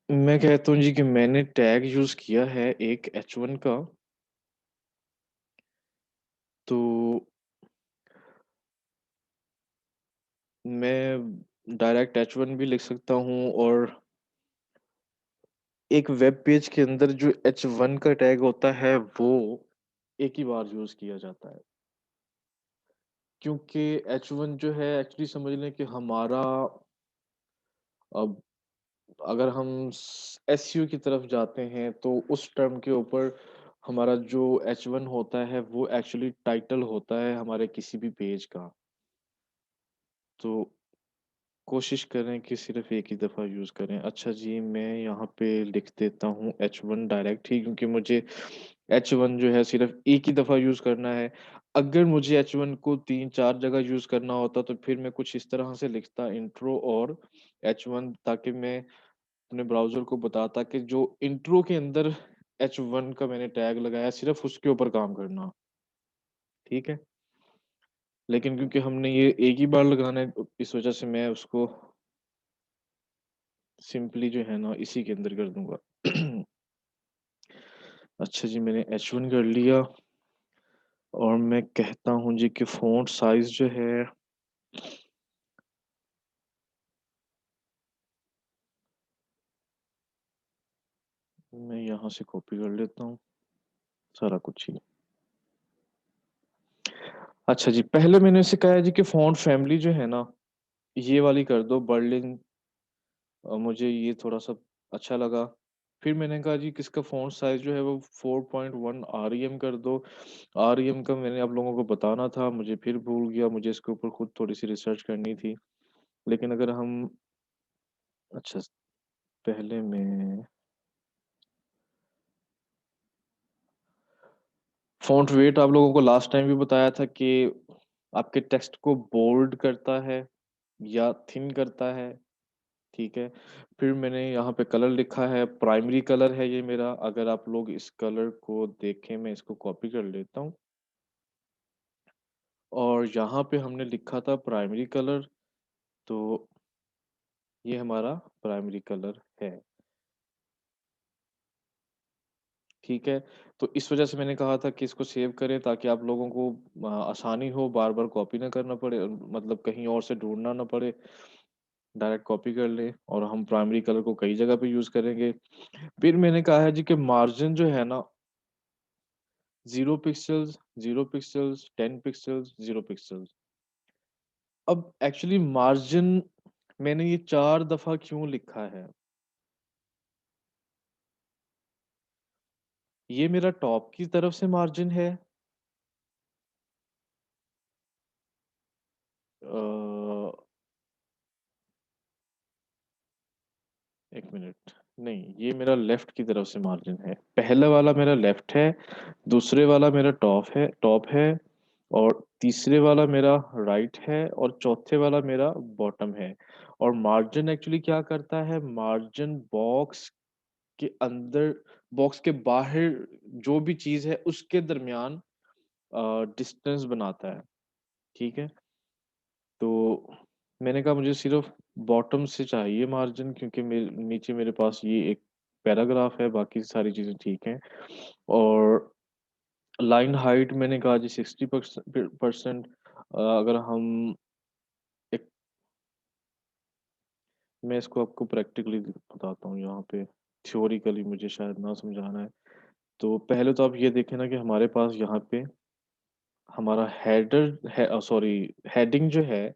मैं कहता हूँ जी कि मैंने टैग यूज़ किया है एक h1 का, तो मैं डायरेक्ट h1 भी लिख सकता हूँ और एक वेब पेज के अंदर जो h1 का टैग होता है वो एक ही बार यूज़ किया जाता है। क्योंकि h1 जो है एक्चुअली समझ लें कि हमारा अब अगर हम एसईओ की तरफ जाते हैं तो उस टर्म के ऊपर हमारा जो H1 होता है वो एक्चुअली टाइटल होता है हमारे किसी भी पेज का। तो कोशिश करें कि सिर्फ़ एक ही दफ़ा यूज़ करें। अच्छा जी, मैं यहाँ पे लिख देता हूँ H1 डायरेक्ट ही क्योंकि मुझे H1 जो है सिर्फ़ एक ही दफ़ा यूज़ करना है। अगर मुझे H1 को 3-4 जगह यूज़ करना होता तो फिर मैं कुछ इस तरह से लिखता इंट्रो और H1 ताकि मैं अपने ब्राउज़र को बताता कि जो इंट्रो के अंदर H1 का मैंने टैग लगाया सिर्फ़ उसके ऊपर काम करना, ठीक है? लेकिन क्योंकि हमने ये एक ही बार लगाना है तो इस वज़ह से मैं उसको सिंपली जो है ना इसी के अंदर कर दूँगा। अच्छा जी, मैंने H1 कर लिया और मैं कहता हूँ जी कि फ़ॉन्ट साइज़ जो है मैं यहाँ से कॉपी कर लेता हूँ, सारा कुछ ही। अच्छा जी, पहले मैंने इसे कहा है जी कि फ़ॉन्ट फैमिली जो है ना, ये वाली कर दो बर्लिन मुझे ये थोड़ा-सा अच्छा लगा। फिर मैंने कहा जी कि इसका फ़ॉन्ट साइज़ जो है वो 4.1 आरईएम कर दो। आरईएम का मैंने आप लोगों को बताना था, मुझे फिर भूल गया, मुझे इसके ऊपर खुद थोड़ी-सी रिसर्च करनी थी। लेकिन अगर हम अच्छा पहले मैं फ़ॉन्ट वेट आप लोगों को लास्ट टाइम भी बताया था कि आपके टेक्स्ट को बोल्ड करता है या थिन करता है, ठीक है? फिर मैंने यहाँ पे कलर लिखा है, प्राइमरी कलर है ये मेरा, अगर आप लोग इस कलर को देखें, मैं इसको कॉपी कर लेता हूँ और यहाँ पे हमने लिखा था प्राइमरी कलर, तो ये हमारा प्राइमरी कलर है, ठीक है? तो इस वज़ह से मैंने कहा था कि इसको सेव करें ताकि आप लोगों को आसानी हो, बार-बार कॉपी ना करना पड़े मतलब कहीं और से ढूँढना ना पड़े। डायरेक्ट कॉपी कर लें और हम प्राइमरी कलर को कई जगह पे यूज़ करेंगे। फिर मैंने कहा है जी कि मार्जिन जो है ना 0 पिक्सेल्स, 0 पिक्सेल्स, 10 पिक्सेल्स, 0 पिक्सेल्स। अब एक्चुअली मार्जिन मैंने ये 4 दफ़ा क्यों लिखा है? ये मेरा टॉप की तरफ से मार्जिन है। 1 मिनट, नहीं ये मेरा लेफ्ट की तरफ से मार्जिन है। पहला वाला मेरा लेफ्ट है, दूसरे वाला मेरा टॉप है और तीसरे वाला मेरा राइट है और चौथे वाला मेरा बॉटम है। और मार्जिन एक्चुअली क्या करता है, मार्जिन के अंदर बॉक्स के बाहर जो भी चीज़ है उसके दरमियान डिस्टेंस बनाता है, ठीक है? तो मैंने कहा मुझे सिर्फ़ बॉटम से चाहिए मार्जिन क्योंकि नीचे मेरे पास ये एक पैराग्राफ है, बाकी सारी चीज़ें ठीक हैं। और लाइन हाइट मैंने कहा जी 60% अगर हम एक मैं इसको आपको प्रैक्टिकली बताता हूँ यहाँ पे, थ्योरिकली मुझे शायद ना समझाना है। तो पहले तो आप ये देखें ना कि हमारे पास यहाँ पे हमारा सॉरी हेडिंग जो है,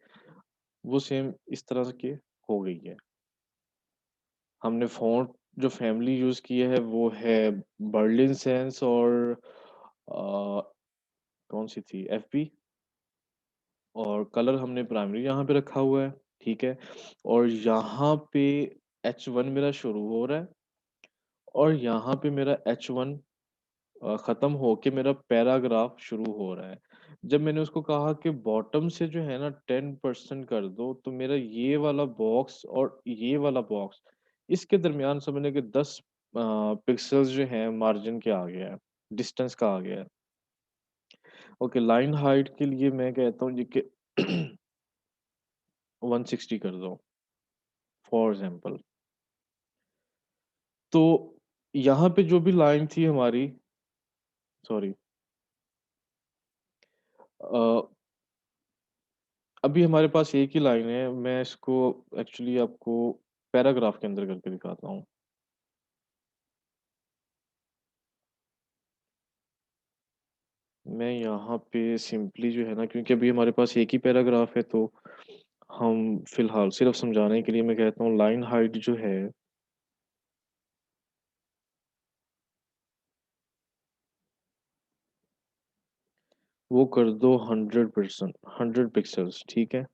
वो सेम इस तरह से के हो गई है। हमने फ़ॉन्ट जो फैमिली यूज़ की है वो है बर्लिन सैंस और कौन-सी थी एफबी और कलर हमने प्राइमरी यहाँ पे रखा हुआ है, ठीक है? और यहाँ पे H1 मेरा शुरू हो रहा है और यहाँ पे मेरा H1 ख़त्म होके मेरा पैराग्राफ शुरू हो रहा है। जब मैंने उसको कहा कि बॉटम से जो है ना 10% कर दो, तो मेरा ये वाला बॉक्स और ये वाला बॉक्स, इसके दरमियान समझ लें कि 10 पिक्सेल्स जो हैं मार्जिन के आ गया है, डिस्टेंस का आ गया है। ओके, लाइन हाइट के लिए मैं कहता हूँ जी कि 160 कर दो फॉर एग्ज़ाम्पल। तो यहाँ पे जो भी लाइन थी हमारी सॉरी अ अभी हमारे पास एक ही लाइन है, मैं इसको एक्चुअली आपको पैराग्राफ के अंदर करके दिखाता हूँ। मैं यहाँ पे सिंपली जो है ना क्योंकि अभी हमारे पास एक ही पैराग्राफ है तो हम फिलहाल सिर्फ़ समझाने के लिए मैं कहता हूँ लाइन हाइट जो है वो कर दो 100%, 100 पिक्सेल्स, ठीक है?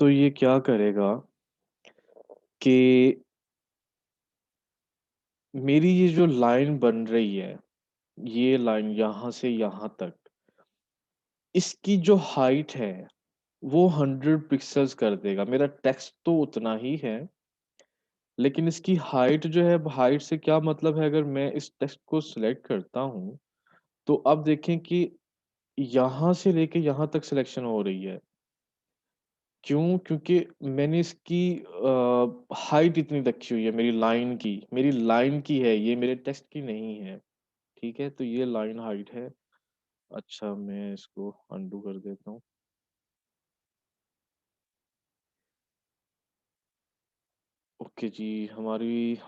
तो ये क्या करेगा कि मेरी ये जो लाइन बन रही है, ये लाइन यहाँ से यहाँ तक, इसकी जो हाइट है, वो 100 पिक्सेल्स कर देगा। मेरा टेक्स्ट तो उतना ही है, लेकिन इसकी हाइट जो है, हाइट से क्या मतलब है, अगर मैं इस टेक्स्ट को सिलेक्ट करता हूँ, तो अब देखें कि यहाँ से लेके यहाँ तक सिलेक्शन हो रही है। क्यों? क्योंकि मैंने इसकी हाइट इतनी रखी हुई है मेरी लाइन की है ये, मेरे टेक्स्ट की नहीं है। ठीक है? तो ये लाइन हाइट है। अच्छा, मैं इसको अनडू कर देता हूँ। ओके जी, हमारी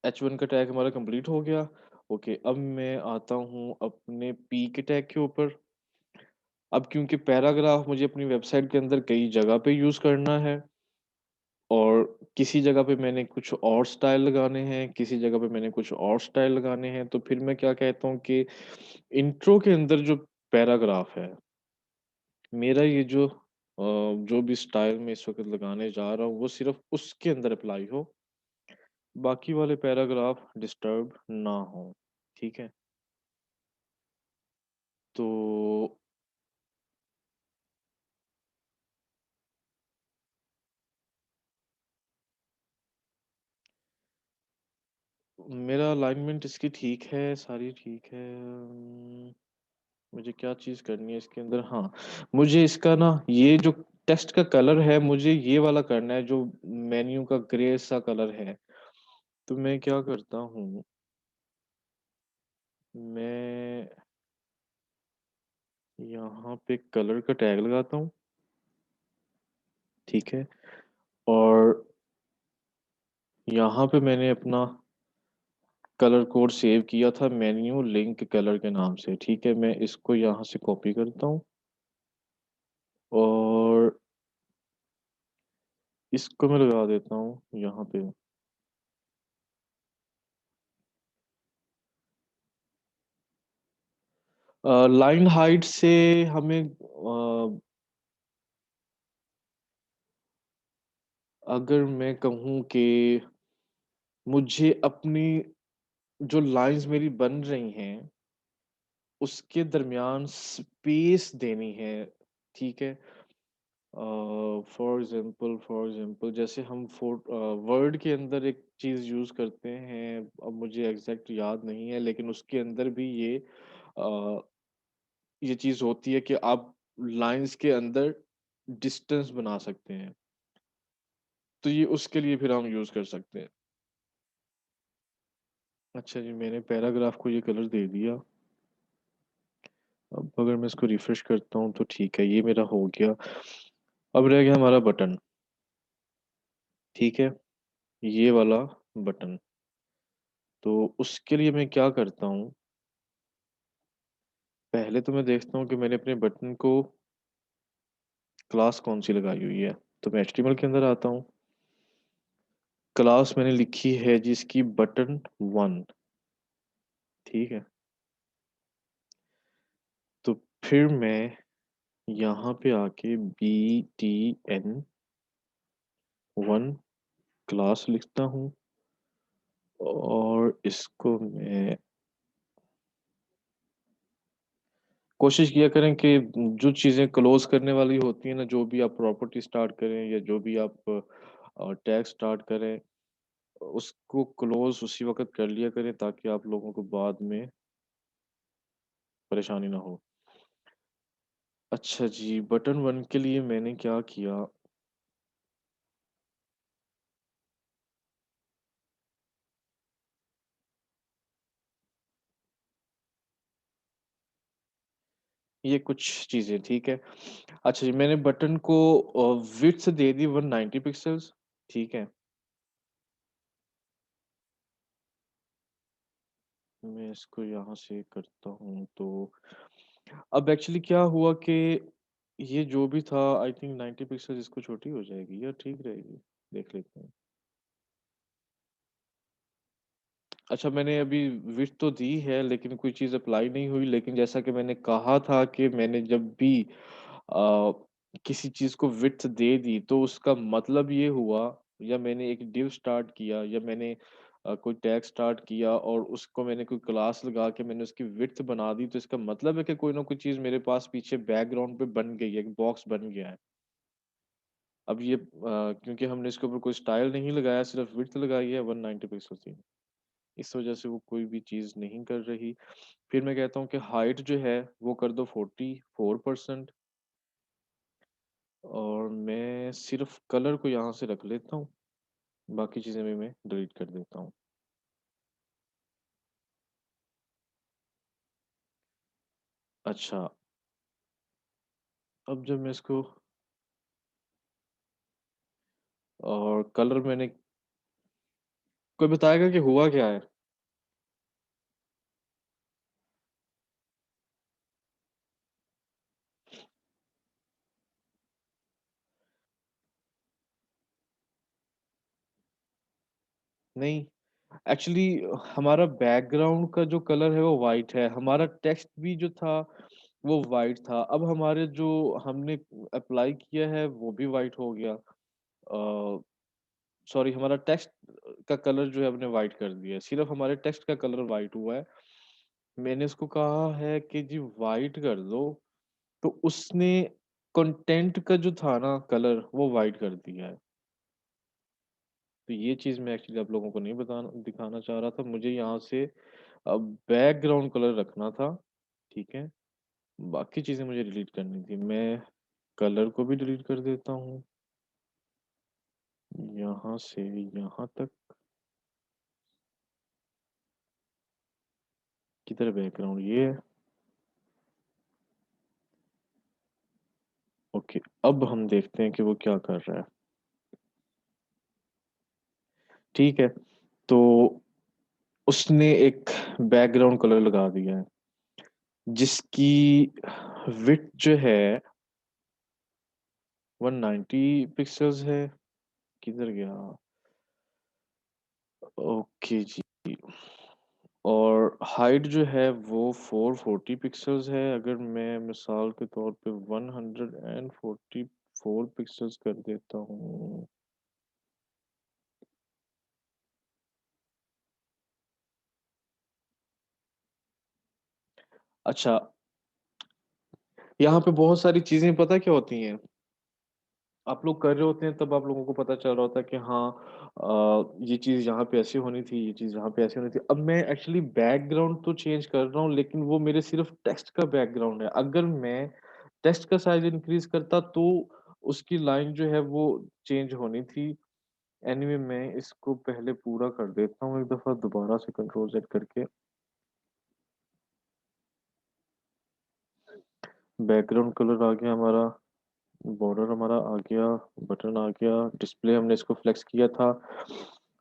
H1 का टैग हमारा कंप्लीट हो गया। ओके, अब मैं आता हूँ अपने पी के टैग के ऊपर। अब क्योंकि पैराग्राफ मुझे अपनी वेबसाइट के अंदर कई जगह पे यूज़ करना है और किसी जगह पे मैंने कुछ और स्टाइल लगाने हैं, किसी जगह पे मैंने कुछ और स्टाइल लगाने हैं, तो फिर मैं क्या कहता हूँ कि इंट्रो के अंदर जो पैराग्राफ है, मेरा ये जो भी स्टाइल मैं इस वक़्त लगाने जा रहा हूँ, वो सिर्फ़ उसके अंदर अप्लाई हो, बाकी वाले पैराग्राफ डिस्टर्ब ना हों। ठीक है? तो मेरा अलाइनमेंट इसकी ठीक है, सारी ठीक है। मुझे क्या चीज़ करनी है इसके अंदर? हाँ, मुझे इसका ना ये जो टेक्स्ट का कलर है, मुझे ये वाला करना है जो मेन्यू का ग्रे सा कलर है। तो मैं क्या करता हूँ, मैं यहाँ पे कलर का टैग लगाता हूँ, ठीक है? और यहाँ पे मैंने अपना कलर कोड सेव किया था मेन्यू लिंक कलर के नाम से, ठीक है? मैं इसको यहाँ से कॉपी करता हूँ और इसको मैं लगा देता हूँ यहाँ पे। लाइन हाइट से हमें अगर मैं कहूँ कि मुझे अपनी जो लाइन्स मेरी बन रही हैं, उसके दरमियान स्पेस देनी है, ठीक है? फॉर एग्ज़ाम्पल जैसे हम वर्ड के अंदर एक चीज़ यूज़ करते हैं, अब मुझे एग्ज़ैक्ट याद नहीं है, लेकिन उसके अंदर भी अ, ये चीज़ होती है कि आप लाइन्स के अंदर डिस्टेंस बना सकते हैं। तो ये उसके लिए फिर हम यूज़ कर सकते हैं। अच्छा जी, मैंने पैराग्राफ को ये कलर दे दिया। अब अगर मैं इसको रिफ्रेश करता हूँ तो ठीक है, ये मेरा हो गया। अब रह गया हमारा बटन, ठीक है? ये वाला बटन। तो उसके लिए मैं क्या करता हूँ, पहले तो मैं देखता हूँ कि मैंने अपने बटन को क्लास कौन-सी लगाई हुई है। तो मैं एचटीएमएल के अंदर आता हूँ। क्लास मैंने लिखी है जिसकी button1, ठीक है? तो फिर मैं यहाँ पे आके btn1 क्लास लिखता हूँ और इसको मैं कोशिश किया करें कि जो चीज़ें क्लोज़ करने वाली होती हैं ना, जो भी आप प्रॉपर्टी स्टार्ट करें या जो भी आप टैग स्टार्ट करें, उसको क्लोज़ उसी वक़्त कर लिया करें ताकि आप लोगों को बाद में परेशानी ना हो। अच्छा जी, बटन 1 के लिए मैंने क्या किया, ये कुछ चीज़ें, ठीक है? अच्छा जी, मैंने बटन को विड्थ दे दी 190 पिक्सेल्स, ठीक है? मैं इसको यहाँ से करता हूँ तो अब एक्चुअली क्या हुआ कि ये जो भी था आई थिंक 90 पिक्सेल्स इसको छोटी हो जाएगी या ठीक रहेगी? देख लेते हैं। अच्छा, मैंने अभी विड्थ तो दी है लेकिन कोई चीज़ अप्लाई नहीं हुई, लेकिन जैसा कि मैंने कहा था कि मैंने जब भी किसी चीज़ को विड्थ दे दी तो उसका मतलब ये हुआ, या मैंने एक डिव स्टार्ट किया, या मैंने कोई टैग स्टार्ट किया और उसको मैंने कोई क्लास लगा के मैंने उसकी विड्थ बना दी, तो इसका मतलब है कि कोई ना कोई चीज़ मेरे पास पीछे बैकग्राउंड पे बन गई है, एक बॉक्स बन गया है। अब ये क्योंकि हमने इसके ऊपर कोई स्टाइल नहीं लगाया, सिर्फ़ विड्थ लगाई है 190 पिक्सेल्स की। इस वज़ह से वो कोई भी चीज़ नहीं कर रही। फिर मैं कहता हूँ कि हाइट जो है वो कर दो 44% और मैं सिर्फ़ कलर को यहाँ से रख लेता हूँ, बाकी चीज़ें भी मैं डिलीट कर देता हूँ। अच्छा, अब जब मैं इसको और कलर मैंने कोई बताएगा कि हुआ क्या है? नहीं, एक्चुअली हमारा बैकग्राउंड का जो कलर है वो व्हाइट है, हमारा टेक्स्ट भी जो था वो व्हाइट था। अब हमारे जो हमने अप्लाई किया है वो भी व्हाइट हो गया। सॉरी, हमारा टेक्स्ट का कलर जो है हमने व्हाइट कर दिया है, सिर्फ़ हमारे टेक्स्ट का कलर व्हाइट हुआ है। मैंने उसको कहा है कि जी व्हाइट कर दो, तो उसने कंटेंट का जो था ना कलर वो व्हाइट कर दिया है। तो ये चीज़ मैं एक्चुअली आप लोगों को नहीं बताना दिखाना चाह रहा था। मुझे यहाँ से बैकग्राउंड कलर रखना था, ठीक है? बाकी चीज़ें मुझे डिलीट करनी थी। मैं कलर को भी डिलीट कर देता हूँ, यहाँ से यहाँ तक, किधर है बैकग्राउंड? ये है। ओके, अब हम देखते हैं कि वो क्या कर रहा है। ठीक है, तो उसने एक बैकग्राउंड कलर लगा दिया है, जिसकी विड्थ जो है 190 पिक्सेल्स है। किधर गया? ओके जी। और हाइट जो है वो 440 पिक्सेल्स है। अगर मैं मिसाल के तौर पे 144 पिक्सेल्स कर देता हूँ। अच्छा, यहाँ पे बहुत सारी चीज़ें पता क्या होती हैं? आप लोग कर रहे होते हैं तब आप लोगों को पता चल रहा होता है कि हाँ, ये चीज़ यहाँ पे ऐसे होनी थी, ये चीज़ यहाँ पे ऐसे होनी थी। अब मैं एक्चुअली बैकग्राउंड तो चेंज कर रहा हूँ, लेकिन वो मेरे सिर्फ़ टेक्स्ट का बैकग्राउंड है। अगर मैं टेक्स्ट का साइज़ इंक्रीज़ करता तो उसकी लाइन जो है वो चेंज होनी थी। एनीवे मैं इसको पहले पूरा कर देता हूँ एक दफ़ा दोबारा से कंट्रोल ज़ेड करके। बैकग्राउंड कलर आ गया हमारा, बॉर्डर हमारा आ गया, बटन आ गया, डिस्प्ले हमने इसको फ्लेक्स किया था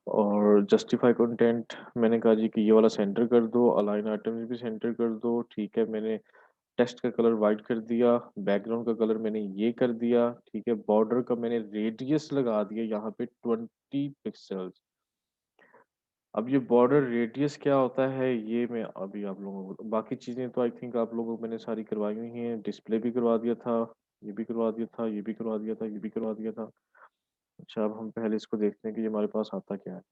और जस्टिफाई कंटेंट मैंने कहा जी कि ये वाला सेंटर कर दो, अलाइन आइटम्स भी सेंटर कर दो, ठीक है। मैंने टेक्स्ट का कलर वाइट कर दिया, बैकग्राउंड का कलर मैंने ये कर दिया, ठीक है। बॉर्डर का मैंने रेडियस लगा दिया यहाँ पे 20 पिक्सेल्स। अब ये बॉर्डर रेडियस क्या होता है ये मैं अभी आप लोगों को, बाकी चीज़ें तो आई थिंक आप लोगों को मैंने सारी करवाई हुई हैं। डिस्प्ले भी करवा दिया था, ये भी करवा दिया था, ये भी करवा दिया था, ये भी करवा दिया था। अच्छा, अब हम पहले इसको देखते हैं कि ये हमारे पास आता क्या है।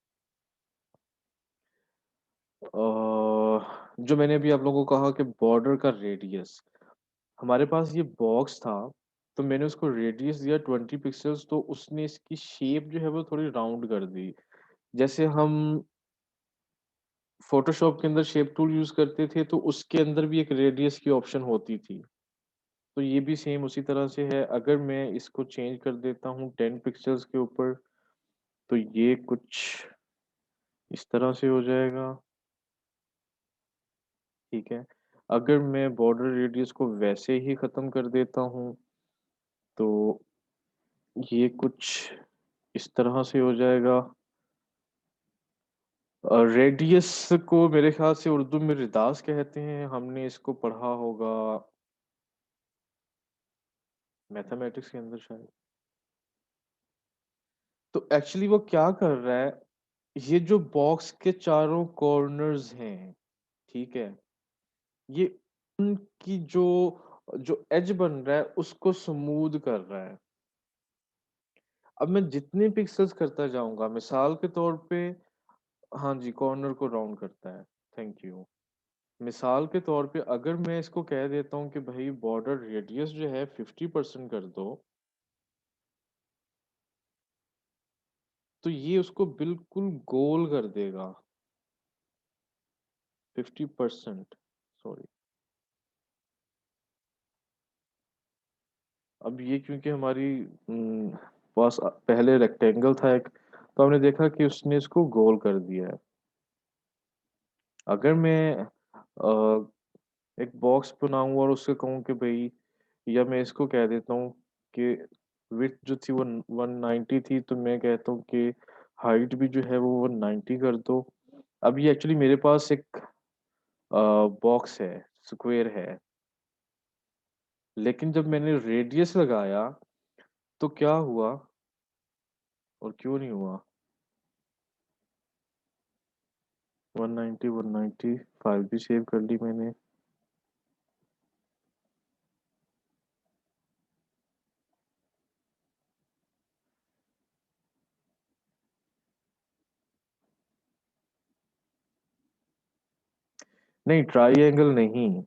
जो मैंने अभी आप लोगों को कहा कि बॉर्डर का रेडियस, हमारे पास ये बॉक्स था, तो मैंने उसको रेडियस दिया 20 पिक्सेल्स, तो उसने इसकी शेप जो है वो थोड़ी राउंड कर दी। जैसे हम फ़ोटोशॉप के अंदर शेप टूल यूज़ करते थे, तो उसके अंदर भी एक रेडियस की ऑप्शन होती थी। तो ये भी सेम उसी तरह से है। अगर मैं इसको चेंज कर देता हूँ 10 पिक्सेल्स के ऊपर, तो ये कुछ इस तरह से हो जाएगा, ठीक है। अगर मैं बॉर्डर रेडियस को वैसे ही ख़त्म कर देता हूँ, तो ये कुछ इस तरह से हो जाएगा। रेडियस को मेरे ख़्याल से उर्दू में रिदास कहते हैं, हमने इसको पढ़ा होगा मैथमेटिक्स के अंदर शायद। तो एक्चुअली वो क्या कर रहा है, ये जो बॉक्स के चारों कॉर्नर्स हैं, ठीक है? ये उनकी जो जो एज बन रहा है उसको स्मूथ कर रहा है। अब मैं जितने पिक्सेल्स करता जाऊँगा मिसाल के तौर पे हाँ जी, कॉर्नर को राउंड करता है। Thank you. मिसाल के तौर पे अगर मैं इसको कह देता हूँ कि भई बॉर्डर रेडियस जो है 50% कर दो, तो ये उसको बिल्कुल गोल कर देगा। 50% सॉरी। अब ये क्योंकि हमारी पास पहले रेक्टेंगल था एक, तो हमने देखा कि उसने इसको गोल कर दिया है। अगर मैं एक बॉक्स बनाऊँ और उससे कहूँ कि भई या मैं इसको कह देता हूँ कि विड्थ जो थी वो 190 थी, तो मैं कहता हूँ कि हाइट भी जो है वो 190 कर दो। अब ये एक्चुअली मेरे पास एक बॉक्स है, स्क्वायर है, लेकिन जब मैंने रेडियस लगाया, तो क्या हुआ और क्यों नहीं हुआ? 190, 195 भी सेव कर ली मैंने। नहीं, ट्रायंगल नहीं।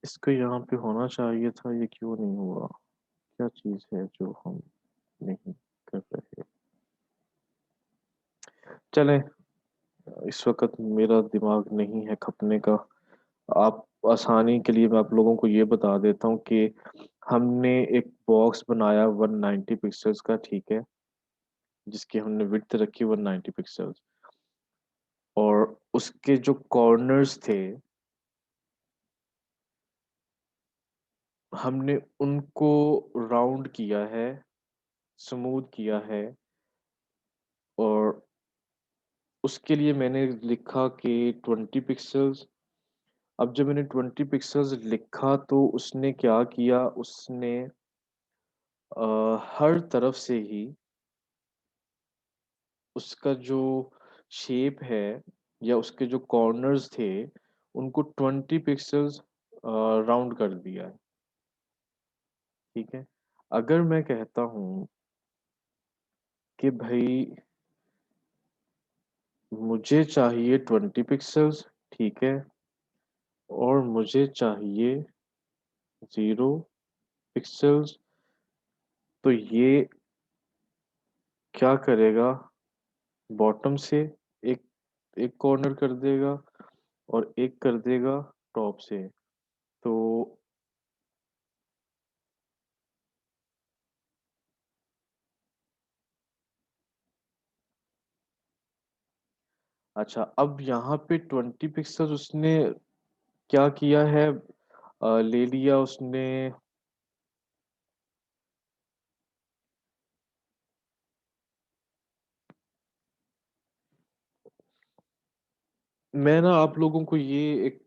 इसको यहाँ पे होना चाहिए था, ये क्यों नहीं हुआ? क्या चीज़ है जो हम नहीं कर रहे? चलें, इस वक़्त मेरा दिमाग नहीं है खपने का। आप आसानी के लिए मैं आप लोगों को ये बता देता हूँ कि हमने एक बॉक्स बनाया 190 पिक्सेल्स का, ठीक है? जिसकी हमने विड्थ रखी 190 पिक्सेल्स और उसके जो कॉर्नर्स थे, हमने उनको राउंड किया है, स्मूथ किया है और उसके लिए मैंने लिखा कि 20 पिक्सेल्स। अब जब मैंने 20 पिक्सेल्स लिखा तो उसने क्या किया, उसने हर तरफ से ही उसका जो शेप है या उसके जो कॉर्नर्स थे, उनको 20 पिक्सेल्स राउंड कर दिया है, ठीक है? अगर मैं कहता हूँ कि भई मुझे चाहिए 20 पिक्सेल्स, ठीक है? और मुझे चाहिए 0 पिक्सेल्स, तो ये क्या करेगा, बॉटम से एक एक कॉर्नर कर देगा और एक कर देगा टॉप से। तो अच्छा, अब यहाँ पे 20 पिक्सेल्स उसने क्या किया है, ले लिया उसने। मैं ना आप लोगों को ये एक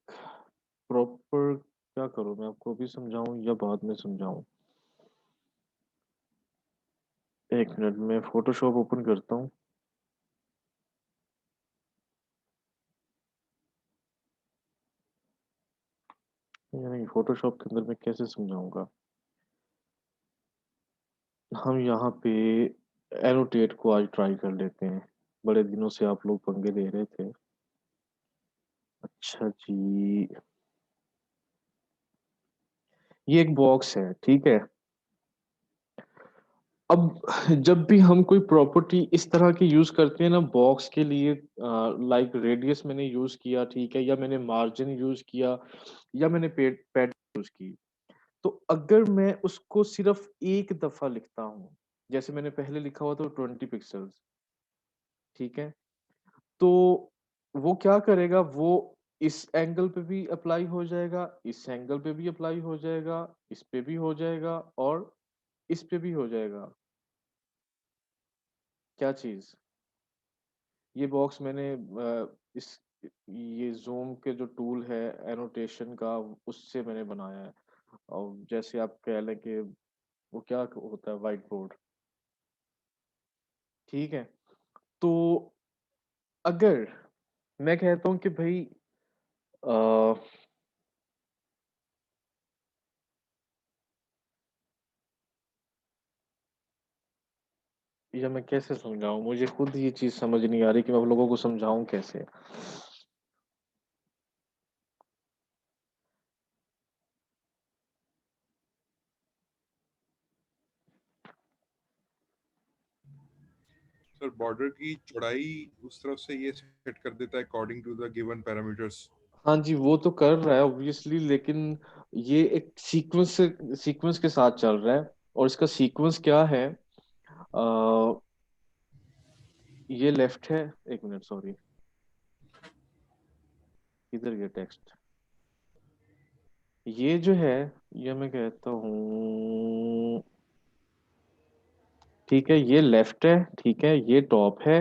प्रॉपर क्या करूँ, मैं आपको अभी समझाऊँ या बाद में समझाऊँ? एक मिनट में फ़ोटोशॉप ओपन करता हूँ। नहीं, फ़ोटोशॉप के अंदर मैं कैसे समझाऊँगा? हम यहाँ पे एनोटेट को आज ट्राई कर लेते हैं। बड़े दिनों से आप लोग पंगे ले रहे थे। अच्छा जी, ये एक बॉक्स है, ठीक है? अब जब भी हम कोई प्रॉपर्टी इस तरह की यूज़ करते हैं ना बॉक्स के लिए, लाइक रेडियस मैंने यूज़ किया, ठीक है? या मैंने मार्जिन यूज़ किया या मैंने पैड यूज़ की। तो अगर मैं उसको सिर्फ़ एक दफ़ा लिखता हूँ, जैसे मैंने पहले लिखा हुआ था 20 पिक्सेल्स, ठीक है? तो वो क्या करेगा, वो इस एंगल पे भी अप्लाई हो जाएगा, इस एंगल पे भी अप्लाई हो जाएगा, इस पे भी हो जाएगा और इस पे भी हो जाएगा। क्या चीज़? ये बॉक्स मैंने इस ये ज़ूम के जो टूल है एनोटेशन का, उससे मैंने बनाया है। और जैसे आप कह लें कि वो क्या होता है, व्हाइट बोर्ड, ठीक है? तो अगर मैं कहता हूँ कि भई अ, या मैं कैसे समझाऊँ? मुझे खुद ये चीज़ समझ नहीं आ रही कि मैं आप लोगों को समझाऊँ कैसे? सर बॉर्डर की चौड़ाई उस तरफ से ये सेट कर देता है according to the given parameters. हाँ जी, वो तो कर रहा है ऑब्वियसली, लेकिन ये एक सीक्वेंस के साथ चल रहा है। और इसका सीक्वेंस क्या है? ये लेफ्ट है। एक मिनट, सॉरी, किधर गया टेक्स्ट? ये जो है, ये मैं कहता हूँ, ठीक है, ये लेफ्ट है, ठीक है, ये टॉप है,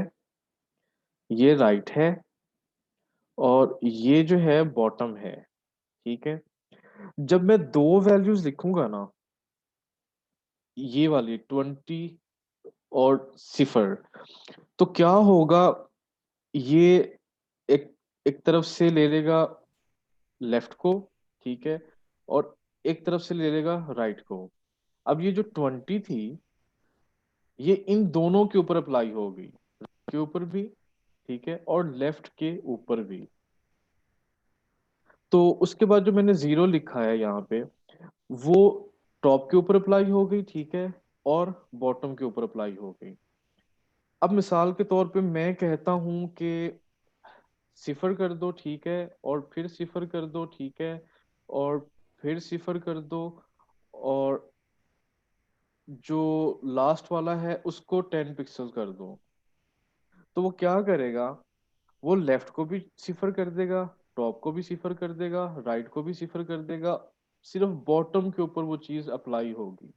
ये राइट है, और ये जो है बॉटम है, ठीक है। जब मैं दो वैल्यूज लिखूंगा ना, ये वाली 20 और सिफर, तो क्या होगा? ये एक एक तरफ से ले लेगा लेफ्ट को, ठीक है, और एक तरफ से ले लेगा राइट को। अब ये जो 20 थी, ये इन दोनों के ऊपर अप्लाई होगी, के ऊपर भी, ठीक है, और लेफ्ट के ऊपर भी। तो उसके बाद जो मैंने जीरो लिखा है यहाँ पे, वो टॉप के ऊपर अप्लाई हो गई, ठीक है, और बॉटम के ऊपर अप्लाई हो गई। अब मिसाल के तौर पे मैं कहता हूं कि सिफर कर दो, ठीक है, और फिर सिफर कर दो, ठीक है, और फिर सिफर कर दो, और जो लास्ट वाला है उसको 10 पिक्सल कर दो। तो वो क्या करेगा? वो लेफ्ट को भी सिफर कर देगा, टॉप को भी सिफर कर देगा, राइट को भी सिफर कर देगा। सिर्फ बॉटम के ऊपर वो चीज अप्लाई होगी।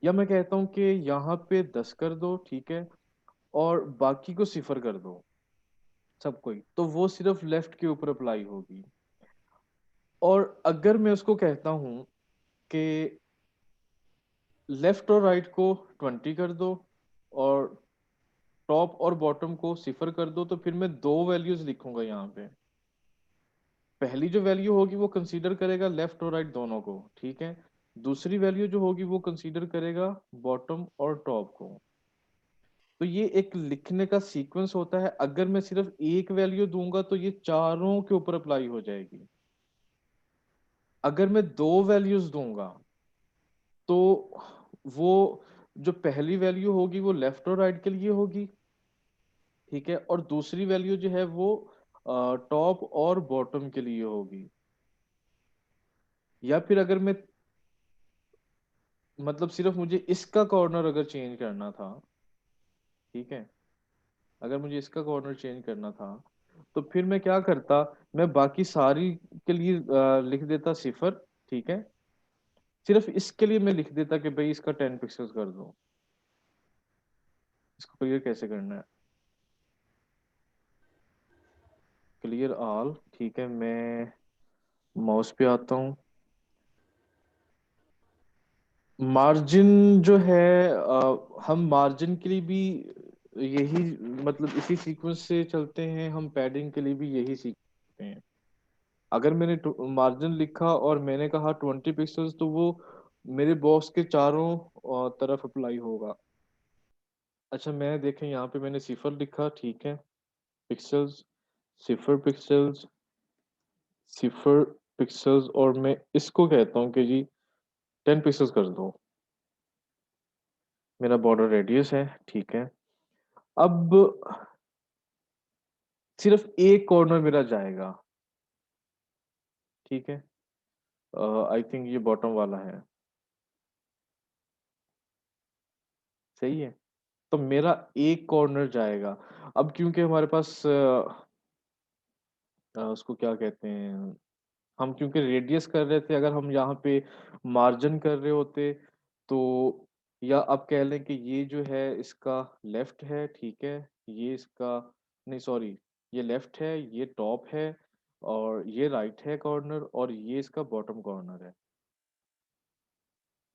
या मैं कहता हूँ कि यहाँ पे 10 कर दो, ठीक है, और बाकी को सिफर कर दो, सब कोई, तो वो सिर्फ लेफ्ट के ऊपर अप्लाई होगी। और अगर मैं उसको कहता हूँ कि लेफ्ट और राइट को 20 कर दो, और टॉप और बॉटम को सिफर कर दो, तो फिर मैं दो वैल्यूज लिखूंगा यहाँ पे। पहली जो वैल्यू होगी वो कंसीडर करेगा लेफ्ट और राइट दोनों को, ठीक है। दूसरी वैल्यू जो होगी वो कंसीडर करेगा बॉटम और टॉप को। तो ये एक लिखने का सीक्वेंस होता है। अगर मैं सिर्फ एक वैल्यू दूंगा तो ये चारों के ऊपर अप्लाई हो जाएगी। अगर मैं दो वैल्यूज दूंगा तो वो जो पहली वैल्यू होगी वो लेफ्ट और राइट के लिए होगी, ठीक है, और दूसरी वैल्यू जो है वो टॉप और बॉटम के लिए होगी। या फिर अगर मैं, मतलब सिर्फ मुझे इसका कॉर्नर अगर चेंज करना था, ठीक है, अगर मुझे इसका कॉर्नर चेंज करना था, तो फिर मैं क्या करता? मैं बाकी सारी के लिए लिख देता सिफर, ठीक है। सिर्फ इसके लिए मैं लिख देता कि भाई इसका 10 पिक्सल्स कर दो। इसको क्लियर कैसे करना है? क्लियर ऑल, ठीक है, मैं माउस पे आता हूँ। मार्जिन जो है, हम मार्जिन के लिए भी यही, मतलब इसी सीक्वेंस से चलते हैं। हम पैडिंग के लिए भी यही सीखते हैं। अगर मैंने मार्जिन लिखा और मैंने कहा 20 पिक्सल्स, तो वो मेरे बॉक्स के चारों तरफ अप्लाई होगा। अच्छा, मैं देखें यहाँ पे मैंने सिफर लिखा, ठीक है, पिक्सल्स, सिफर पिक्सल्स, सिफर पिक्सल्स, और मैं इसको कहता हूँ कि जी 10 पिक्सल्स कर दो। मेरा बॉर्डर रेडियस है, ठीक है। अब सिर्फ एक कॉर्नर मेरा जाएगा, ठीक है। आई थिंक ये बॉटम वाला है, सही है। तो मेरा एक कॉर्नर जाएगा। अब क्योंकि हमारे पास उसको क्या कहते हैं, हम क्योंकि रेडियस कर रहे थे, अगर हम यहाँ पे मार्जिन कर रहे होते तो, या आप कह लें कि ये जो है इसका लेफ्ट है, ठीक है, ये इसका, नहीं सॉरी, ये लेफ्ट है, ये टॉप है और ये राइट है कॉर्नर और ये इसका बॉटम कॉर्नर है।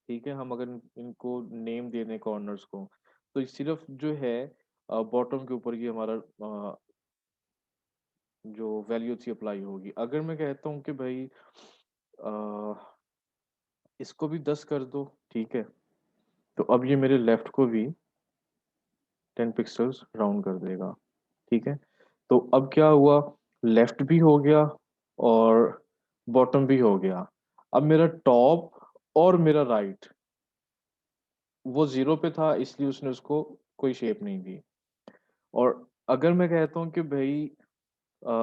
ठीक है? हम अगर इनको नेम दे दें कॉर्नर्स को, तो ये सिर्फ़ जो है बॉटम के ऊपर ये हमारा जो वैल्यू थी अप्लाई होगी। अगर मैं कहता हूँ कि भई इसको भी 10 कर दो, ठीक है? तो अब ये मेरे लेफ्ट को भी 10 पिक्सेल्स राउंड कर देगा, ठीक है? तो अब क्या हुआ, लेफ्ट भी हो गया और बॉटम भी हो गया। अब मेरा टॉप और मेरा राइट वो 0 पे था इसलिए उसने उसको कोई शेप नहीं दी। और अगर मैं कहता हूँ कि भई अ,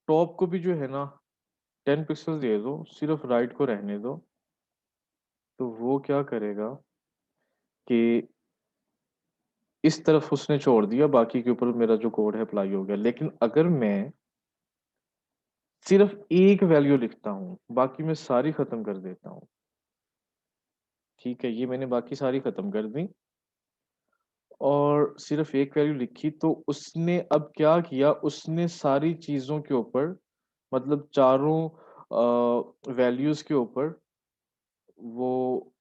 टॉप को भी जो है ना 10 पिक्सेल दे दो, सिर्फ़ राइट को रहने दो, तो वो क्या करेगा कि इस तरफ उसने छोड़ दिया, बाकी के ऊपर मेरा जो कोड है अप्लाई हो गया। लेकिन अगर मैं सिर्फ़ एक वैल्यू लिखता हूँ, बाकी मैं सारी ख़त्म कर देता हूँ, ठीक है? ये मैंने बाकी सारी ख़त्म कर दी और सिर्फ़ एक वैल्यू लिखी, तो उसने अब क्या किया, उसने सारी चीज़ों के ऊपर मतलब चारों वैल्यूज़ के ऊपर वो